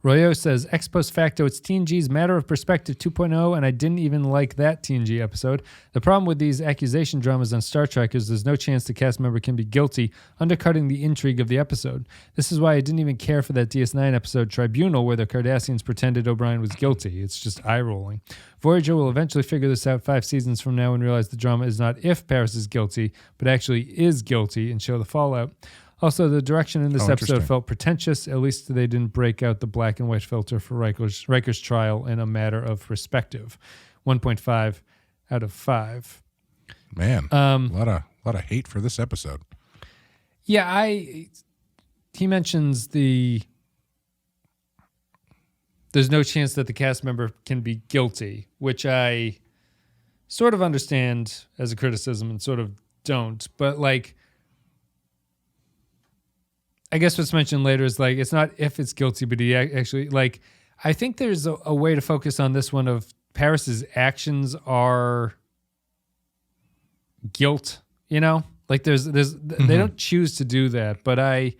Royo says, Post Facto, it's TNG's Matter of Perspective 2.0, and I didn't even like that TNG episode. The problem with these accusation dramas on Star Trek is there's no chance the cast member can be guilty, undercutting the intrigue of the episode. This is why I didn't even care for that DS9 episode, Tribunal, where the Cardassians pretended O'Brien was guilty. It's just eye-rolling. Voyager will eventually figure this out 5 seasons from now and realize the drama is not if Paris is guilty, but actually is guilty and show the fallout. Also, the direction in this episode felt pretentious. At least they didn't break out the black and white filter for Riker's trial in A Matter of Perspective. 1.5 out of 5.
Man, a lot of hate for this episode.
Yeah, he mentions there's no chance that the cast member can be guilty, which I sort of understand as a criticism and sort of don't. But like, I guess what's mentioned later is like, it's not if it's guilty, but he actually, like, I think there's a way to focus on this one of Paris's actions are guilt, you know? Like they don't choose to do that, but I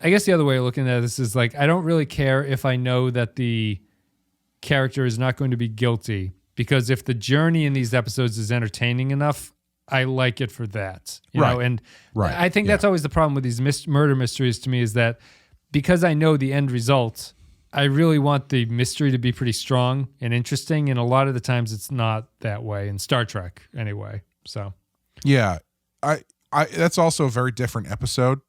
guess the other way of looking at this is like, I don't really care if I know that the character is not going to be guilty, because if the journey in these episodes is entertaining enough, I like it for that, you know? And I think that's always the problem with these murder mysteries to me, is that because I know the end result, I really want the mystery to be pretty strong and interesting. And a lot of the times it's not that way in Star Trek anyway. So,
yeah, that's also a very different episode.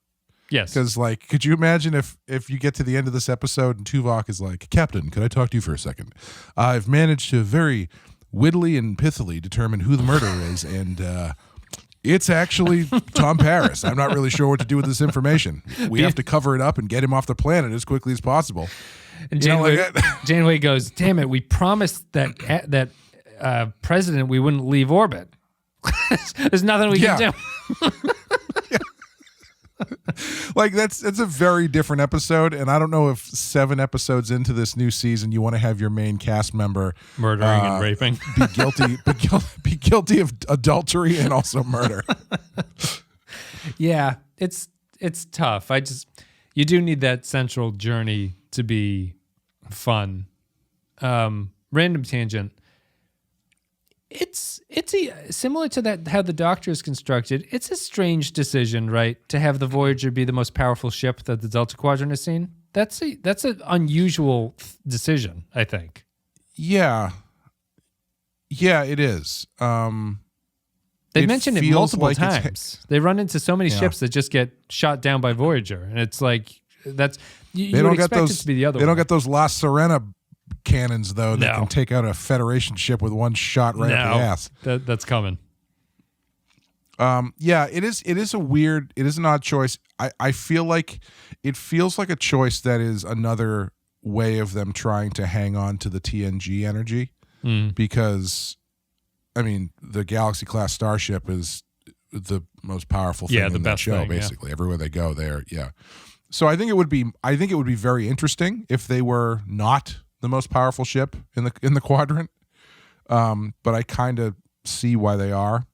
Yes.
Because, like, could you imagine if you get to the end of this episode and Tuvok is like, Captain, could I talk to you for a second? I've managed to very wittily and pithily determine who the murderer is, and it's actually Tom Paris. I'm not really sure what to do with this information. We have to cover it up and get him off the planet as quickly as possible.
And Janeway goes, damn it, we promised that president we wouldn't leave orbit. There's nothing we can do.
Like that's a very different episode, and I don't know if 7 episodes into this new season you want to have your main cast member
murdering and raping,
be guilty of adultery and also murder.
Yeah, it's tough. You do need that central journey to be fun. Random tangent. It's similar to that how the Doctor is constructed. It's a strange decision, right, to have the Voyager be the most powerful ship that the Delta Quadrant has seen. That's an unusual decision, I think.
Yeah, it is.
They mentioned it multiple times. They run into so many ships that just get shot down by Voyager, and it's like you would expect it to be the other.
They don't get those La Serena cannons though that can take out a Federation ship with one shot right up the ass.
That's coming.
It is an odd choice. I feel like it feels like a choice that is another way of them trying to hang on to the TNG energy, because I mean the Galaxy class starship is the most powerful thing in that show. Basically, everywhere they go, So I think it would be very interesting if they were not the most powerful ship in the quadrant, but I kind of see why they are.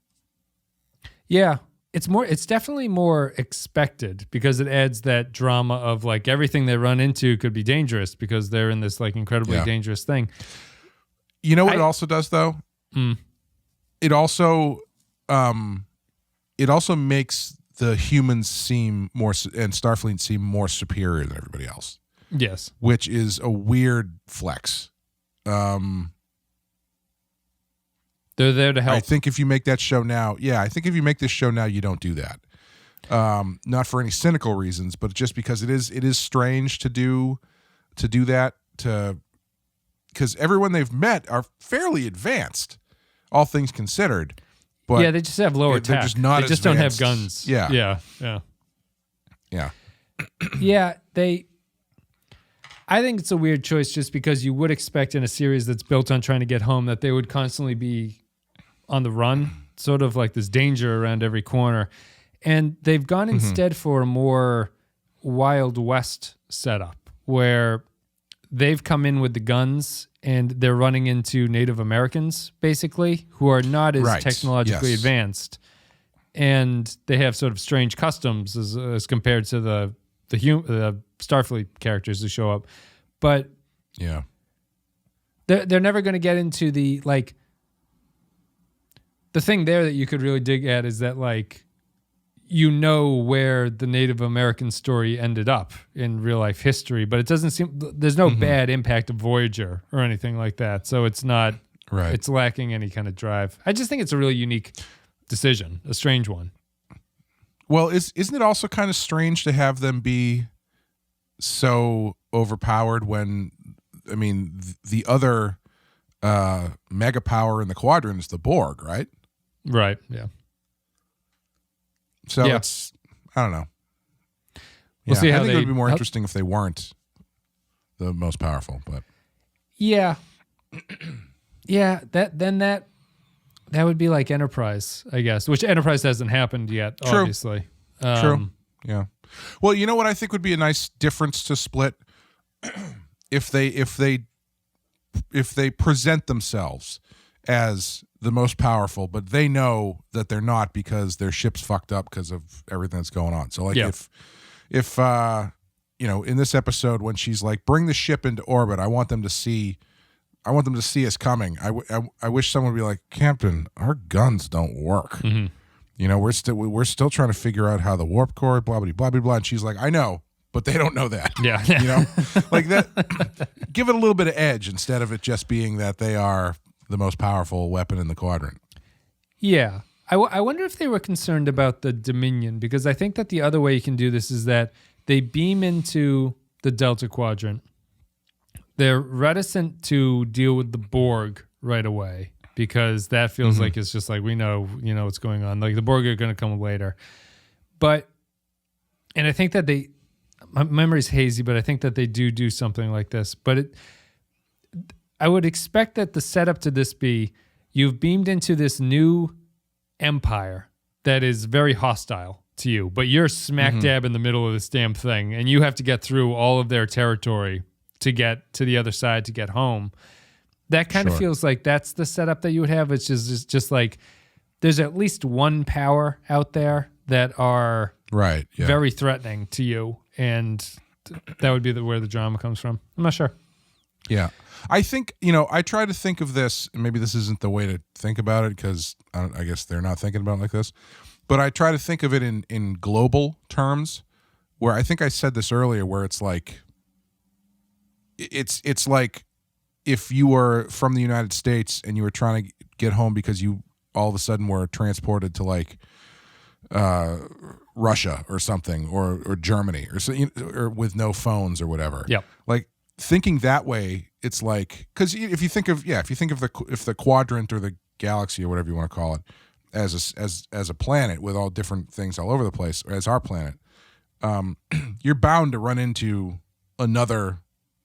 Yeah, it's definitely more expected because it adds that drama of like everything they run into could be dangerous because they're in this like incredibly dangerous thing.
You know what it also does though? It also makes the humans seem more and Starfleet seem more superior than everybody else.
Yes.
Which is a weird flex.
They're there to help.
I think if you make that show now, if you make this show now, you don't do that. Not for any cynical reasons, but just because it is strange to do that, because everyone they've met are fairly advanced, all things considered. But
they just have lower tech. They just don't have guns.
Yeah.
I think it's a weird choice just because you would expect in a series that's built on trying to get home that they would constantly be on the run, sort of like this danger around every corner. And they've gone instead for a more Wild West setup where they've come in with the guns and they're running into Native Americans, basically, who are not as technologically advanced. And they have sort of strange customs as compared to the Starfleet characters who show up. But they're never going to get into the thing there that you could really dig at is that where the Native American story ended up in real life history, but it doesn't seem there's no bad impact of Voyager or anything like that. So it's not it's lacking any kind of drive. I just think it's a really unique decision, a strange one.
Well, isn't it also kind of strange to have them be so overpowered when, I mean, the other mega power in the quadrant is the Borg, right?
Right, yeah.
So it's, I don't know.
We'll see how
I think it would be more interesting if they weren't the most powerful, but.
Yeah. That would be like Enterprise, I guess, which Enterprise hasn't happened yet, obviously.
True. Yeah. Well, you know what I think would be a nice difference to split if they present themselves as the most powerful, but they know that they're not because their ship's fucked up because of everything that's going on. So if in this episode when she's like, bring the ship into orbit, I want them to see us coming. I wish someone would be like, Captain, our guns don't work. Mm-hmm. You know, we're still trying to figure out how the warp core, blah, blah, blah, blah, blah. And she's like, I know, but they don't know that.
Yeah.
You know, like that, give it a little bit of edge instead of it just being that they are the most powerful weapon in the quadrant.
Yeah. I wonder if they were concerned about the Dominion, because I think that the other way you can do this is that they beam into the Delta Quadrant. They're reticent to deal with the Borg right away because that feels like it's just like, we know, what's going on. Like the Borg are going to come later. And I think that my memory's hazy, but I think that they do something like this. But I would expect that the setup to this be, you've beamed into this new empire that is very hostile to you, but you're smack dab in the middle of this damn thing, and you have to get through all of their territory to get to the other side to get home. That kind of feels like that's the setup that you would have. It's just like there's at least one power out there that are very threatening to you, and that would be where the drama comes from. I'm not sure.
Yeah. I think, I try to think of this, and maybe this isn't the way to think about it because I guess they're not thinking about it like this, but I try to think of it in global terms, where I think I said this earlier, where it's like, it's like if you were from the United States and you were trying to get home because you all of a sudden were transported to like Russia or something, or Germany, or with no phones or whatever.
Yep.
Like, thinking that way, it's like, because if you think of the quadrant or the galaxy or whatever you want to call it as a planet with all different things all over the place, or as our planet, you're bound to run into another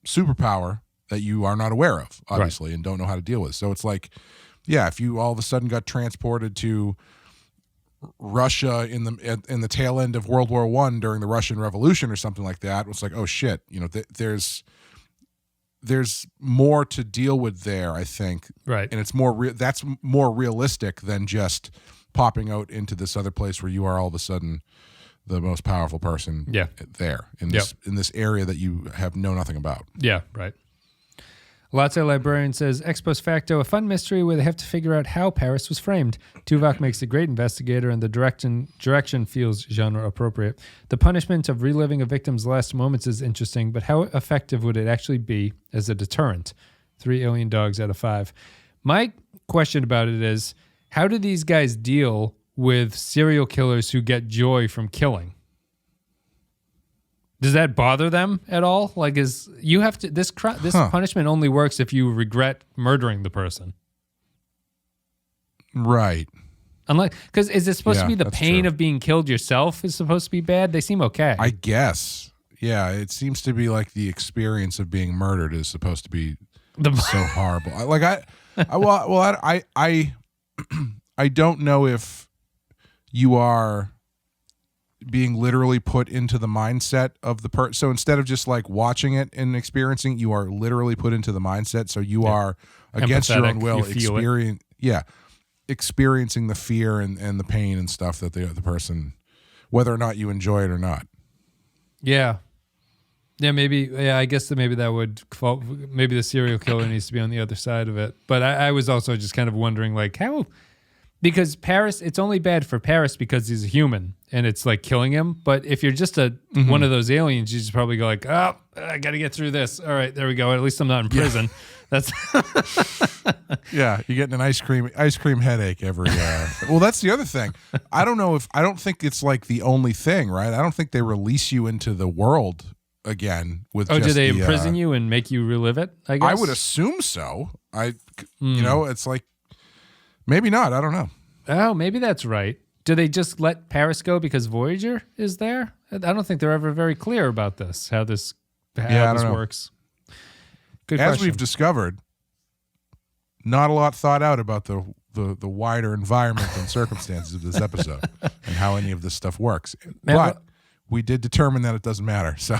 superpower that you are not aware of, obviously, and don't know how to deal with. So it's like, if you all of a sudden got transported to Russia in the tail end of World War I during the Russian Revolution or something like that, it's like, oh shit, there's more to deal with there, I think.
Right.
And it's that's more realistic than just popping out into this other place where you are all of a sudden the most powerful person there in this area that you know nothing about. Yeah, right.
Latte Librarian says, ex post facto, a fun mystery where they have to figure out how Paris was framed. Tuvok makes a great investigator, and the direction feels genre appropriate. The punishment of reliving a victim's last moments is interesting, but how effective would it actually be as a deterrent? 3 alien dogs out of 5. My question about it is, how do these guys deal with serial killers who get joy from killing? Does that bother them at all? Like, this punishment only works if you regret murdering the person,
right?
Unlike, because is it supposed to be the pain of being killed yourself is supposed to be bad? They seem okay,
I guess. Yeah, it seems to be like the experience of being murdered is supposed to be so horrible. I don't know if you are being literally put into the mindset of the person. So instead of just like watching it and experiencing, you are literally put into the mindset. So you are against your own will experiencing the fear and the pain and stuff that the person, whether or not you enjoy it or not.
Yeah. Yeah, maybe. Yeah, I guess that maybe that would fall. Maybe the serial killer needs to be on the other side of it. But I was also just kind of wondering, like, how. Because Paris, it's only bad for Paris because he's a human and it's like killing him. But if you're just one of those aliens, you just probably go like, oh, I got to get through this. All right, there we go. At least I'm not in prison. That's
you're getting an ice cream headache every. Well, that's the other thing. I don't think it's like the only thing, right? I don't think they release you into the world again with.
Do they imprison you and make you relive it? I guess
I would assume so. It's like. Maybe not. I don't know.
Oh, maybe that's right. Do they just let Paris go because Voyager is there? I don't think they're ever very clear about this, how this works. Good
As
question.
we've discovered, not a lot thought out about the wider environment and circumstances of this episode and how any of this stuff works. But we did determine that it doesn't matter. So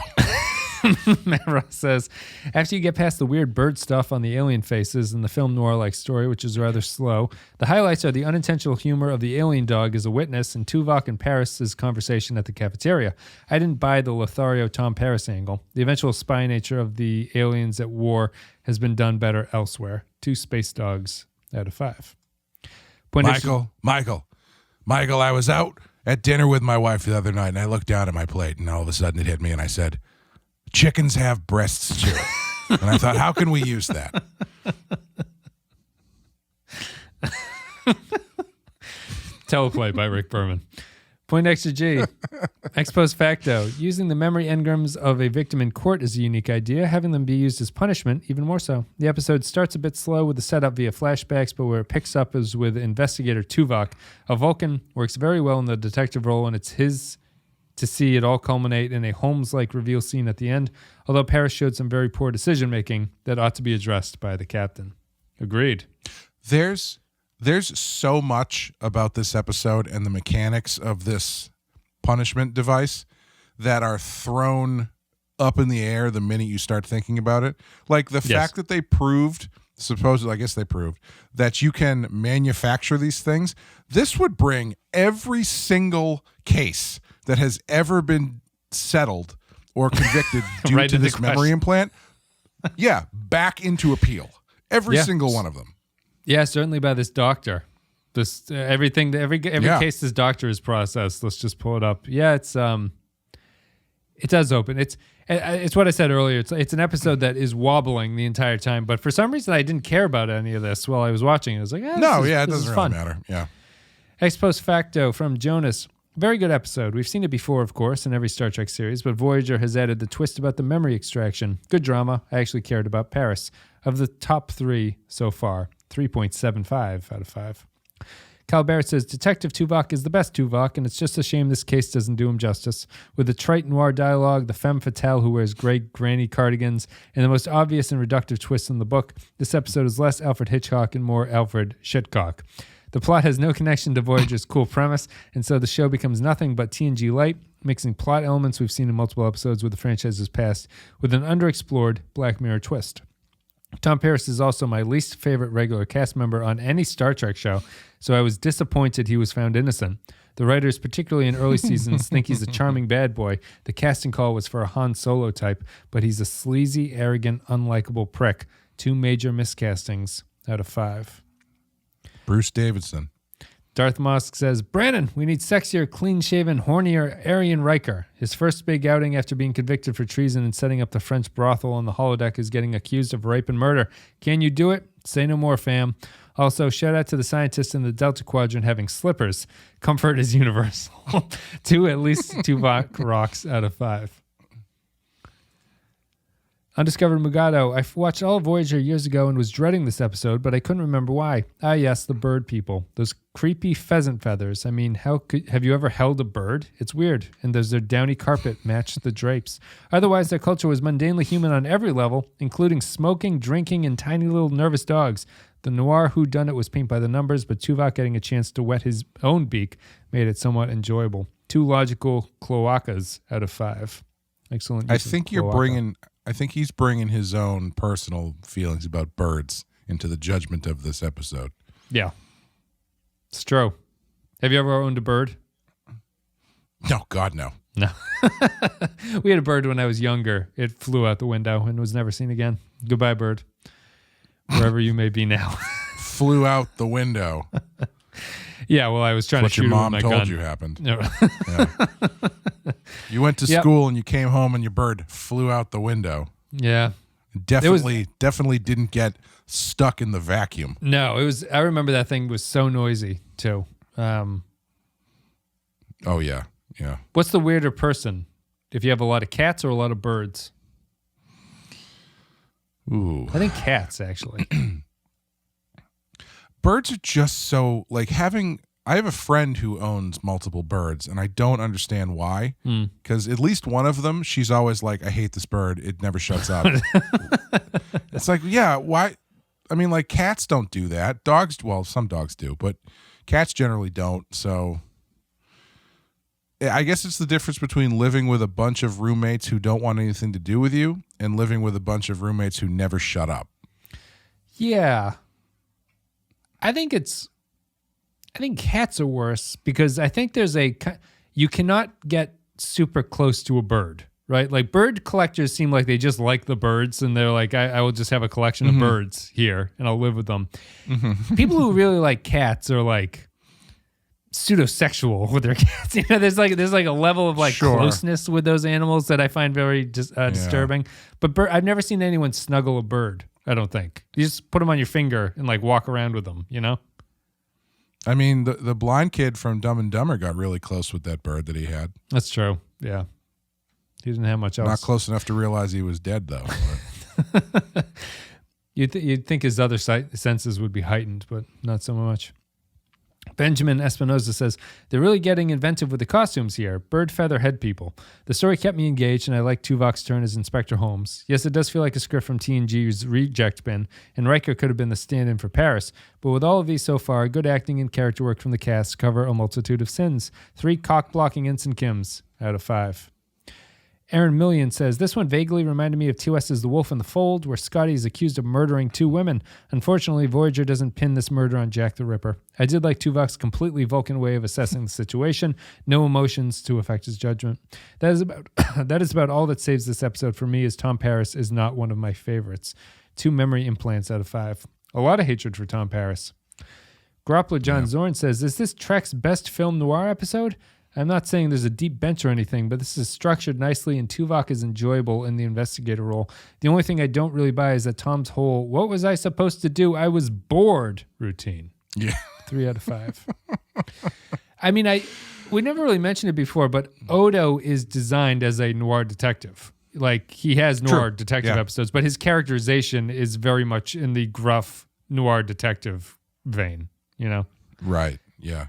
Matt Ross says, after you get past the weird bird stuff on the alien faces and the film noir-like story, which is rather slow, the highlights are the unintentional humor of the alien dog as a witness and Tuvok and Paris' conversation at the cafeteria. I didn't buy the Lothario Tom Paris angle. The eventual spy nature of the aliens at war has been done better elsewhere. 2 space dogs out of 5.
Michael, I was out at dinner with my wife the other night and I looked down at my plate and all of a sudden it hit me and I said, chickens have breasts too. And I thought, how can we use that?
Teleplay by Rick Berman. Point extra G. Ex post facto. Using the memory engrams of a victim in court is a unique idea. Having them be used as punishment, even more so. The episode starts a bit slow with the setup via flashbacks, but where it picks up is with investigator Tuvok. A Vulcan works very well in the detective role, and it's his to see it all culminate in a Holmes-like reveal scene at the end, although Paris showed some very poor decision-making that ought to be addressed by the captain. Agreed.
There's so much about this episode and the mechanics of this punishment device that are thrown up in the air the minute you start thinking about it. Like the fact that they proved, supposedly, I guess they proved, that you can manufacture these things. This would bring every single case that has ever been settled or convicted due
right
to this memory implant, back into appeal. Every single one of them. Yeah,
certainly by this doctor. This every case this doctor has processed. Let's just pull it up. Yeah, it does open. It's what I said earlier. It's an episode that is wobbling the entire time. But for some reason, I didn't care about any of this while I was watching it. I was like, it doesn't really matter. Yeah. Ex post facto from Jonas. Very good episode. We've seen it before, of course, in every Star Trek series, but Voyager has added the twist about the memory extraction. Good drama. I actually cared about Paris. Of the top 3 so far, 3.75 out of 5. Cal Barrett says, Detective Tuvok is the best Tuvok, and it's just a shame this case doesn't do him justice. With the trite noir dialogue, the femme fatale who wears gray granny cardigans, and the most obvious and reductive twists in the book, this episode is less Alfred Hitchcock and more Alfred Shitcock. The plot has no connection to Voyager's cool premise, and so the show becomes nothing but TNG light, mixing plot elements we've seen in multiple episodes with the franchise's past with an underexplored Black Mirror twist. Tom Paris is also my least favorite regular cast member on any Star Trek show, so I was disappointed he was found innocent. The writers, particularly in early seasons, think he's a charming bad boy. The casting call was for a Han Solo type, but he's a sleazy, arrogant, unlikable prick. 2 major miscastings out of 5.
Bruce Davidson.
Darth Mosk says, Brandon, we need sexier, clean-shaven, hornier Arian Riker. His first big outing after being convicted for treason and setting up the French brothel on the holodeck is getting accused of rape and murder. Can you do it? Say no more, fam. Also, shout out to the scientists in the Delta Quadrant having slippers. Comfort is universal. 2 at least Tuvok rocks out of 5. Undiscovered Mugado. I watched all of Voyager years ago and was dreading this episode, but I couldn't remember why. Ah, yes, the bird people. Those creepy pheasant feathers. I mean, have you ever held a bird? It's weird. And does their downy carpet match the drapes? Otherwise, their culture was mundanely human on every level, including smoking, drinking, and tiny little nervous dogs. The Noir whodunit was paint by the numbers, but Tuvok getting a chance to wet his own beak made it somewhat enjoyable. 2 logical cloacas out of 5. Excellent.
I think he's bringing his own personal feelings about birds into the judgment of this episode.
Yeah. It's true. Have you ever owned a bird?
No, God, no.
No. We had a bird when I was younger. It flew out the window and was never seen again. Goodbye, bird. Wherever you may be now.
Flew out the window.
Yeah, well, I was trying to shoot him with my gun.
What your mom told you happened. No. Yeah. You went to school and you came home and your bird flew out the window.
Yeah.
Definitely didn't get stuck in the vacuum.
No, it was. I remember that thing was so noisy too.
Oh yeah. Yeah.
What's the weirder person? If you have a lot of cats or a lot of birds?
Ooh.
I think cats, actually.
Birds are just so, like, I have a friend who owns multiple birds, and I don't understand why. Because at least one of them, she's always like, I hate this bird. It never shuts up. It's like, yeah, why? I mean, like, cats don't do that. Dogs, well, some dogs do, but cats generally don't. So I guess it's the difference between living with a bunch of roommates who don't want anything to do with you and living with a bunch of roommates who never shut up.
Yeah. I think cats are worse because I think you cannot get super close to a bird, right? Like bird collectors seem like they just like the birds and they're like, I will just have a collection of birds here and I'll live with them. People who really like cats are like pseudosexual with their cats. You know, there's like a level of like closeness with those animals that I find very disturbing. But I've never seen anyone snuggle a bird. I don't think. You just put them on your finger and like walk around with them, you know?
I mean, the blind kid from Dumb and Dumber got really close with that bird that he had.
That's true. Yeah. He didn't have much else.
Not close enough to realize he was dead, though.
You'd think his other senses would be heightened, but not so much. Benjamin Espinoza says, they're really getting inventive with the costumes here. Bird feather head people. The story kept me engaged, and I like Tuvok's turn as Inspector Holmes. Yes, it does feel like a script from TNG's reject bin, and Riker could have been the stand-in for Paris. But with all of these so far, good acting and character work from the cast cover a multitude of sins. 3 cock-blocking Ensign Kims out of 5. Aaron Million says, this one vaguely reminded me of TOS's The Wolf in the Fold, where Scotty is accused of murdering 2 women. Unfortunately, Voyager doesn't pin this murder on Jack the Ripper. I did like Tuvok's completely Vulcan way of assessing the situation. No emotions to affect his judgment. That is about all that saves this episode for me, as Tom Paris is not one of my favorites. 2 memory implants out of 5. A lot of hatred for Tom Paris. Groppler John Zorn says, is this Trek's best film noir episode? I'm not saying there's a deep bench or anything, but this is structured nicely and Tuvok is enjoyable in the investigator role. The only thing I don't really buy is that Tom's whole, what was I supposed to do? I was bored routine.
Yeah.
3 out of 5. I mean, we never really mentioned it before, but Odo is designed as a noir detective. Like, he has noir detective episodes, but his characterization is very much in the gruff noir detective vein, you know?
Right, yeah.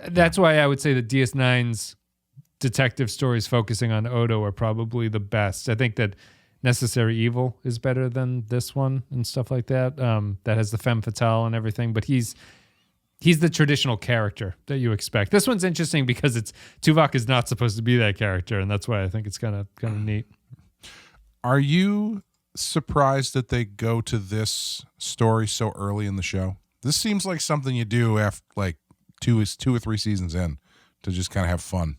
That's why I would say that DS9's detective stories focusing on Odo are probably the best. I think that Necessary Evil is better than this one and stuff like that. That has the femme fatale and everything, but he's the traditional character that you expect. This one's interesting because Tuvok is not supposed to be that character, and that's why I think it's kind of neat.
Are you surprised that they go to this story so early in the show? This seems like something you do after like 2 or 3 seasons in to just kind of have fun.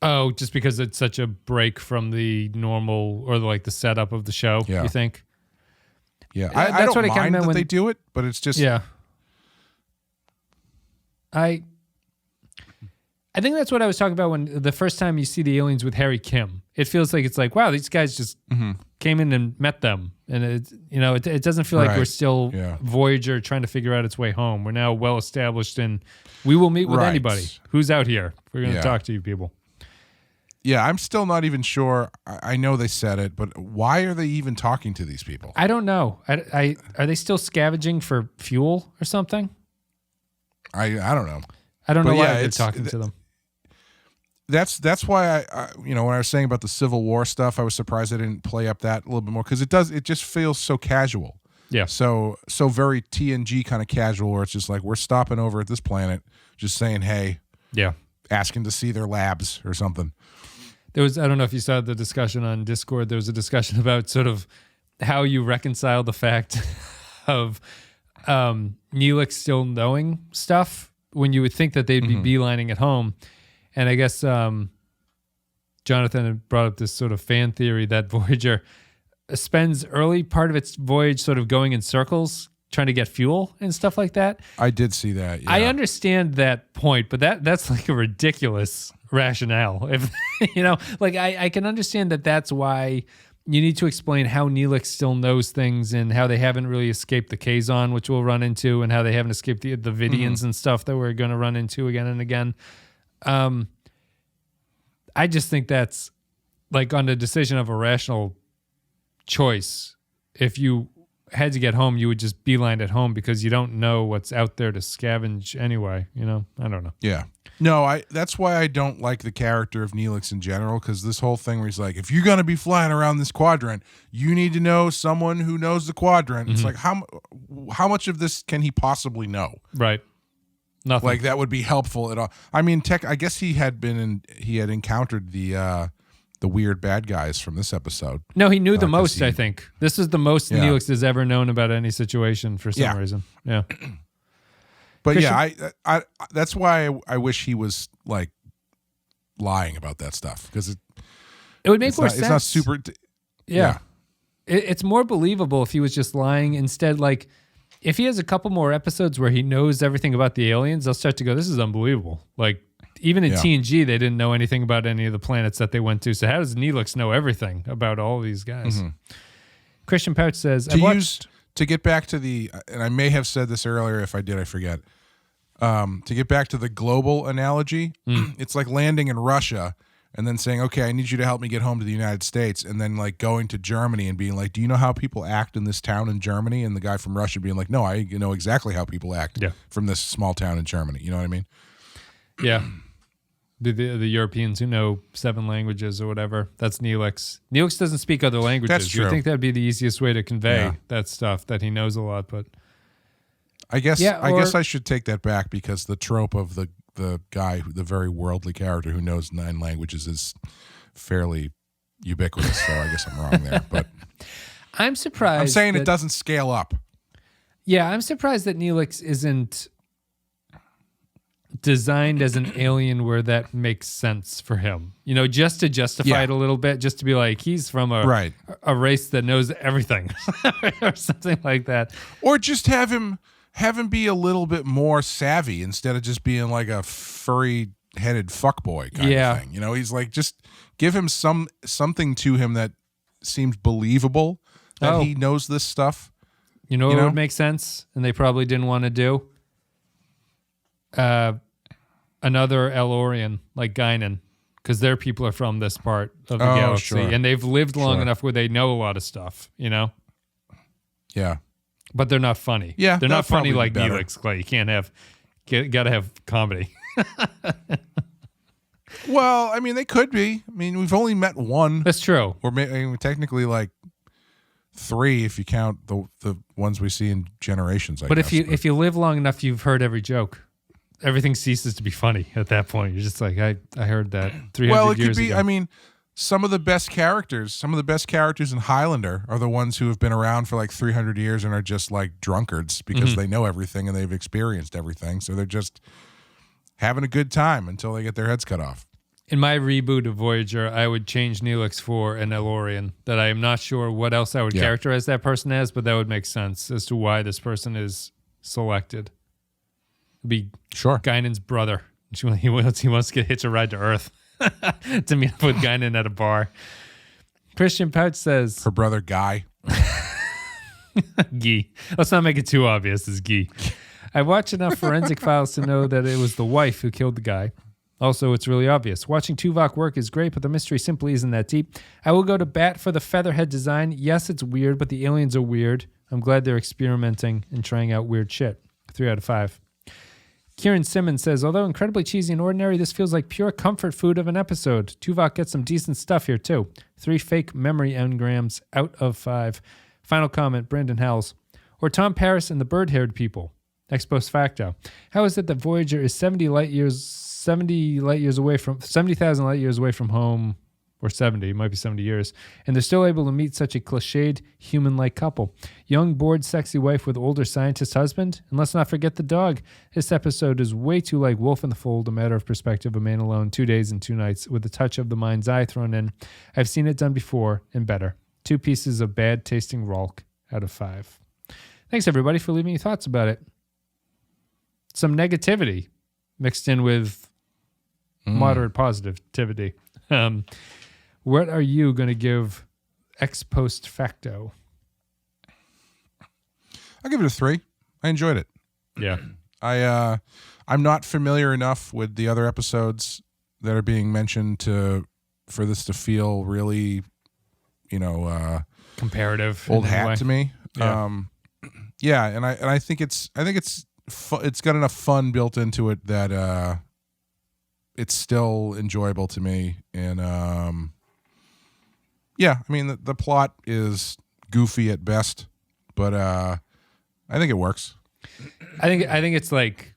Oh, just because it's such a break from the normal or like the setup of the show, you think?
Yeah, I don't mind that they do it, but it's just...
Yeah. I think that's what I was talking about when the first time you see the aliens with Harry Kim. It feels like it's like, wow, these guys just came in and met them. And it doesn't feel like we're still Voyager trying to figure out its way home. We're now well established and we will meet with anybody who's out here. We're going to talk to you people.
Yeah, I'm still not even sure. I know they said it, but why are they even talking to these people?
I don't know. Are they still scavenging for fuel or something?
I don't know.
I don't know why they're talking to them.
That's why I when I was saying about the Civil War stuff, I was surprised they didn't play up that a little bit more because it just feels so casual.
Yeah.
So very TNG kind of casual where it's just like we're stopping over at this planet, just saying hey.
Yeah.
Asking to see their labs or something.
I don't know if you saw the discussion on Discord. There was a discussion about sort of how you reconcile the fact of Neelix still knowing stuff when you would think that they'd be beelining at home. And I guess Jonathan had brought up this sort of fan theory that Voyager spends early part of its voyage sort of going in circles, trying to get fuel and stuff like that.
I did see that. Yeah.
I understand that point, but that's like a ridiculous rationale. If I can understand that that's why you need to explain how Neelix still knows things and how they haven't really escaped the Kazon, which we'll run into, and how they haven't escaped the Vidians and stuff that we're going to run into again and again. I just think that's like on the decision of a rational choice. If you had to get home, you would just beeline at home because you don't know what's out there to scavenge anyway. I don't know.
Yeah. No, that's why I don't like the character of Neelix in general, because this whole thing where he's like, if you're going to be flying around this quadrant, you need to know someone who knows the quadrant. It's like, how much of this can he possibly know?
Right. Nothing.
Like, that would be helpful at all. I mean, I guess he had encountered the weird bad guys from this episode.
No, he knew the most, I think. This is the most Neelix has ever known about any situation for some reason. Yeah.
But I that's why I wish he was like lying about that stuff, because it
would make more sense.
It's not super.
It's more believable if he was just lying. Instead, like if he has a couple more episodes where he knows everything about the aliens, I'll start to go, this is unbelievable. Like even in TNG, they didn't know anything about any of the planets that they went to. So how does Neelix know everything about all these guys? Christian Pouch says,
to get back to and I may have said this earlier. If I did, I forget. To get back to the global analogy, it's like landing in Russia and then saying, okay, I need you to help me get home to the United States. And then like going to Germany and being like, do you know how people act in this town in Germany? And the guy from Russia being like, no, I know exactly how people act from this small town in Germany. You know what I mean?
Yeah. The Europeans who know 7 languages or whatever. That's Neelix. Neelix doesn't speak other languages.
That's true.
You think that'd be the easiest way to convey that stuff, that he knows a lot, but
I guess I should take that back, because the trope of the guy, the very worldly character who knows 9 languages, is fairly ubiquitous. So I guess I'm wrong there. But
I'm surprised.
I'm saying it doesn't scale up.
Yeah, I'm surprised that Neelix isn't designed as an alien where that makes sense for him. You know, just to justify it a little bit, just to be like, he's from a race that knows everything or something like that.
Or just have him be a little bit more savvy instead of just being like a furry-headed fuckboy kind of thing. You know, he's like, just give him something to him that seems believable, that he knows this stuff.
You know what would make sense, and they probably didn't want to do? Another Elorian, like Guinan, because their people are from this part of the galaxy, and they've lived long enough where they know a lot of stuff, you know?
Yeah.
But they're not funny.
Yeah,
they're not funny like Neelix Clay. You can't gotta have comedy.
Well, I mean, they could be. I mean, we've only met one.
That's true.
Or technically like 3 if you count the ones we see in Generations. I guess.
If you live long enough, you've heard every joke. Everything ceases to be funny at that point. You're just like, I heard that 300 years ago.
Well, it could be. I mean, some of the best characters in Highlander are the ones who have been around for like 300 years and are just like drunkards because they know everything and they've experienced everything. So they're just having a good time until they get their heads cut off.
In my reboot of Voyager, I would change Neelix for an Elorian. That I am not sure what else I would characterize that person as, but that would make sense as to why this person is selected. It'd be Guinan's brother. He wants to get hitched a ride to Earth to meet up with Guinan at a bar. Christian Pouch says...
Her brother, Guy.
Guy. Let's not make it too obvious as Guy. I watched enough forensic files to know that it was the wife who killed the guy. Also, it's really obvious. Watching Tuvok work is great, but the mystery simply isn't that deep. I will go to bat for the featherhead design. Yes, it's weird, but the aliens are weird. I'm glad they're experimenting and trying out weird shit. 3 out of 5. Kieran Simmons says, although incredibly cheesy and ordinary, this feels like pure comfort food of an episode. Tuvok gets some decent stuff here, too. 3 fake memory engrams out of 5. Final comment, Brandon Howells. Or Tom Paris and the bird-haired people. Post Facto. How is it that Voyager is 70,000 light years away from home, or 70, it might be 70 years, and they're still able to meet such a cliched human-like couple? Young, bored, sexy wife with older scientist husband? And let's not forget the dog. This episode is way too like Wolf in the Fold, a matter of perspective, a man alone, 2 days and 2 nights, with a touch of the mind's eye thrown in. I've seen it done before, and better. 2 pieces of bad-tasting Ralk out of 5. Thanks, everybody, for leaving your thoughts about it. Some negativity mixed in with moderate positivity. What are you going to give Post Facto?
I'll give it a 3. I enjoyed it.
Yeah.
I'm not familiar enough with the other episodes that are being mentioned for this to feel really,
comparative,
old hat to me.
Yeah.
And I think it's got enough fun built into it that it's still enjoyable to me. And I mean the plot is goofy at best, but I think it works. I
think it's like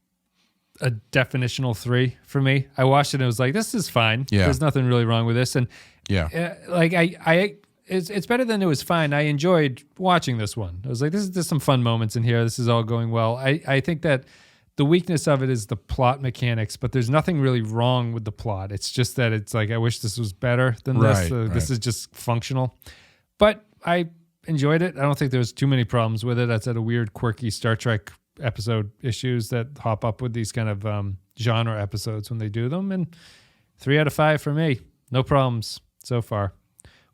a definitional 3 for me. I watched it and it was like, this is fine.
Yeah.
There's nothing really wrong with this. And it's better than it was fine. I enjoyed watching this one. I was like, there's some fun moments in here. This is all going well. I think that the weakness of it is the plot mechanics, but there's nothing really wrong with the plot. It's just that it's like, I wish this was better than this. This is just functional. But I enjoyed it. I don't think there was too many problems with it. That's at a weird, quirky Star Trek episode issues that hop up with these kind of genre episodes when they do them. And 3 out of 5 for me. No problems so far.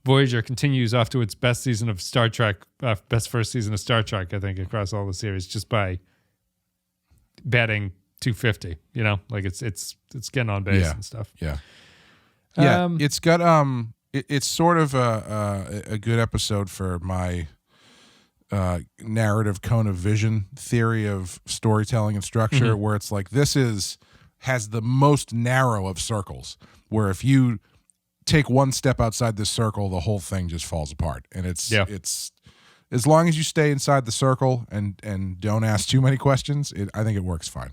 Voyager continues off to its best season of Star Trek, best first season of Star Trek, I think, across all the series, just by batting 250. You know, like it's getting on base and stuff.
Yeah. It's got it's sort of a good episode for my narrative cone of vision theory of storytelling and structure, where it's like has the most narrow of circles, where if you take one step outside this circle, the whole thing just falls apart. And it's as long as you stay inside the circle and don't ask too many questions, I think it works fine.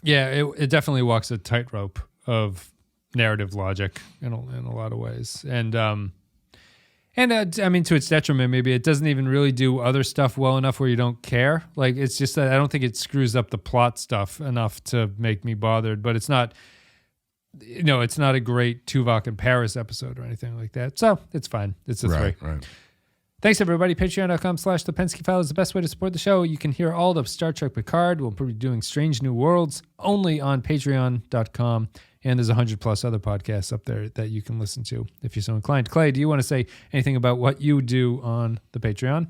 Yeah,
it definitely walks a tightrope of narrative logic in a lot of ways, and I mean, to its detriment, maybe it doesn't even really do other stuff well enough where you don't care. Like, it's just that I don't think it screws up the plot stuff enough to make me bothered. But it's not, it's not a great Tuvok in Paris episode or anything like that. So it's fine. It's a 3.
Right.
Thanks, everybody. Patreon.com/The Penske File is the best way to support the show. You can hear all of Star Trek Picard. We'll be doing Strange New Worlds only on Patreon.com. And there's 100+ other podcasts up there that you can listen to if you're so inclined. Clay, do you want to say anything about what you do on the Patreon?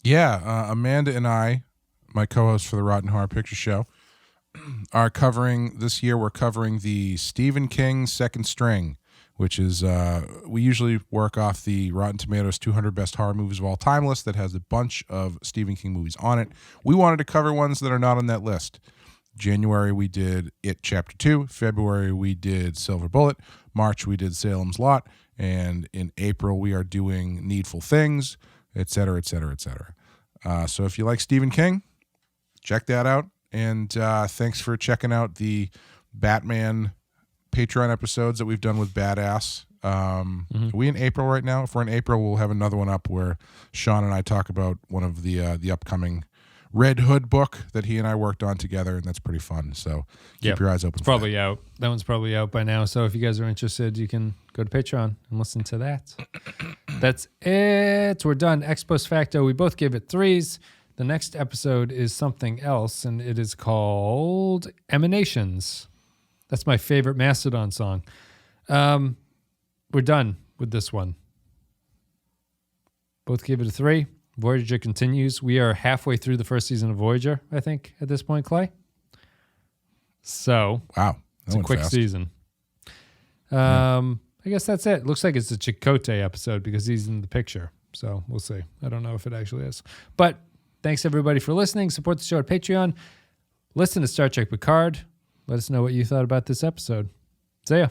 Yeah, Amanda and I, my co-host for the Rotten Horror Picture Show, are covering this year. We're covering the Stephen King Second String, which is we usually work off the Rotten Tomatoes 200 Best Horror Movies of All Time list that has a bunch of Stephen King movies on it. We wanted to cover ones that are not on that list. January, we did It Chapter 2. February, we did Silver Bullet. March, we did Salem's Lot. And in April, we are doing Needful Things, et cetera, et cetera, et cetera. So if you like Stephen King, check that out. And thanks for checking out the Batman Patreon episodes that we've done with Badass. Are we in April right now? If we're in April, we'll have another one up where Sean and I talk about one of the upcoming Red Hood book that he and I worked on together, and that's pretty fun. So keep your eyes open.
It's probably out. That one's probably out by now. So if you guys are interested, you can go to Patreon and listen to that. That's it. We're done. Post Facto. We both gave it 3s. The next episode is something else, and it is called Emanations. That's my favorite Mastodon song. We're done with this one. Both gave it a 3. Voyager continues. We are halfway through the first season of Voyager, I think, at this point, Clay. So,
wow,
it's a quick season. I guess that's it. Looks like it's a Chakotay episode because he's in the picture. So we'll see. I don't know if it actually is. But thanks, everybody, for listening. Support the show at Patreon. Listen to Star Trek Picard. Let us know what you thought about this episode. See ya.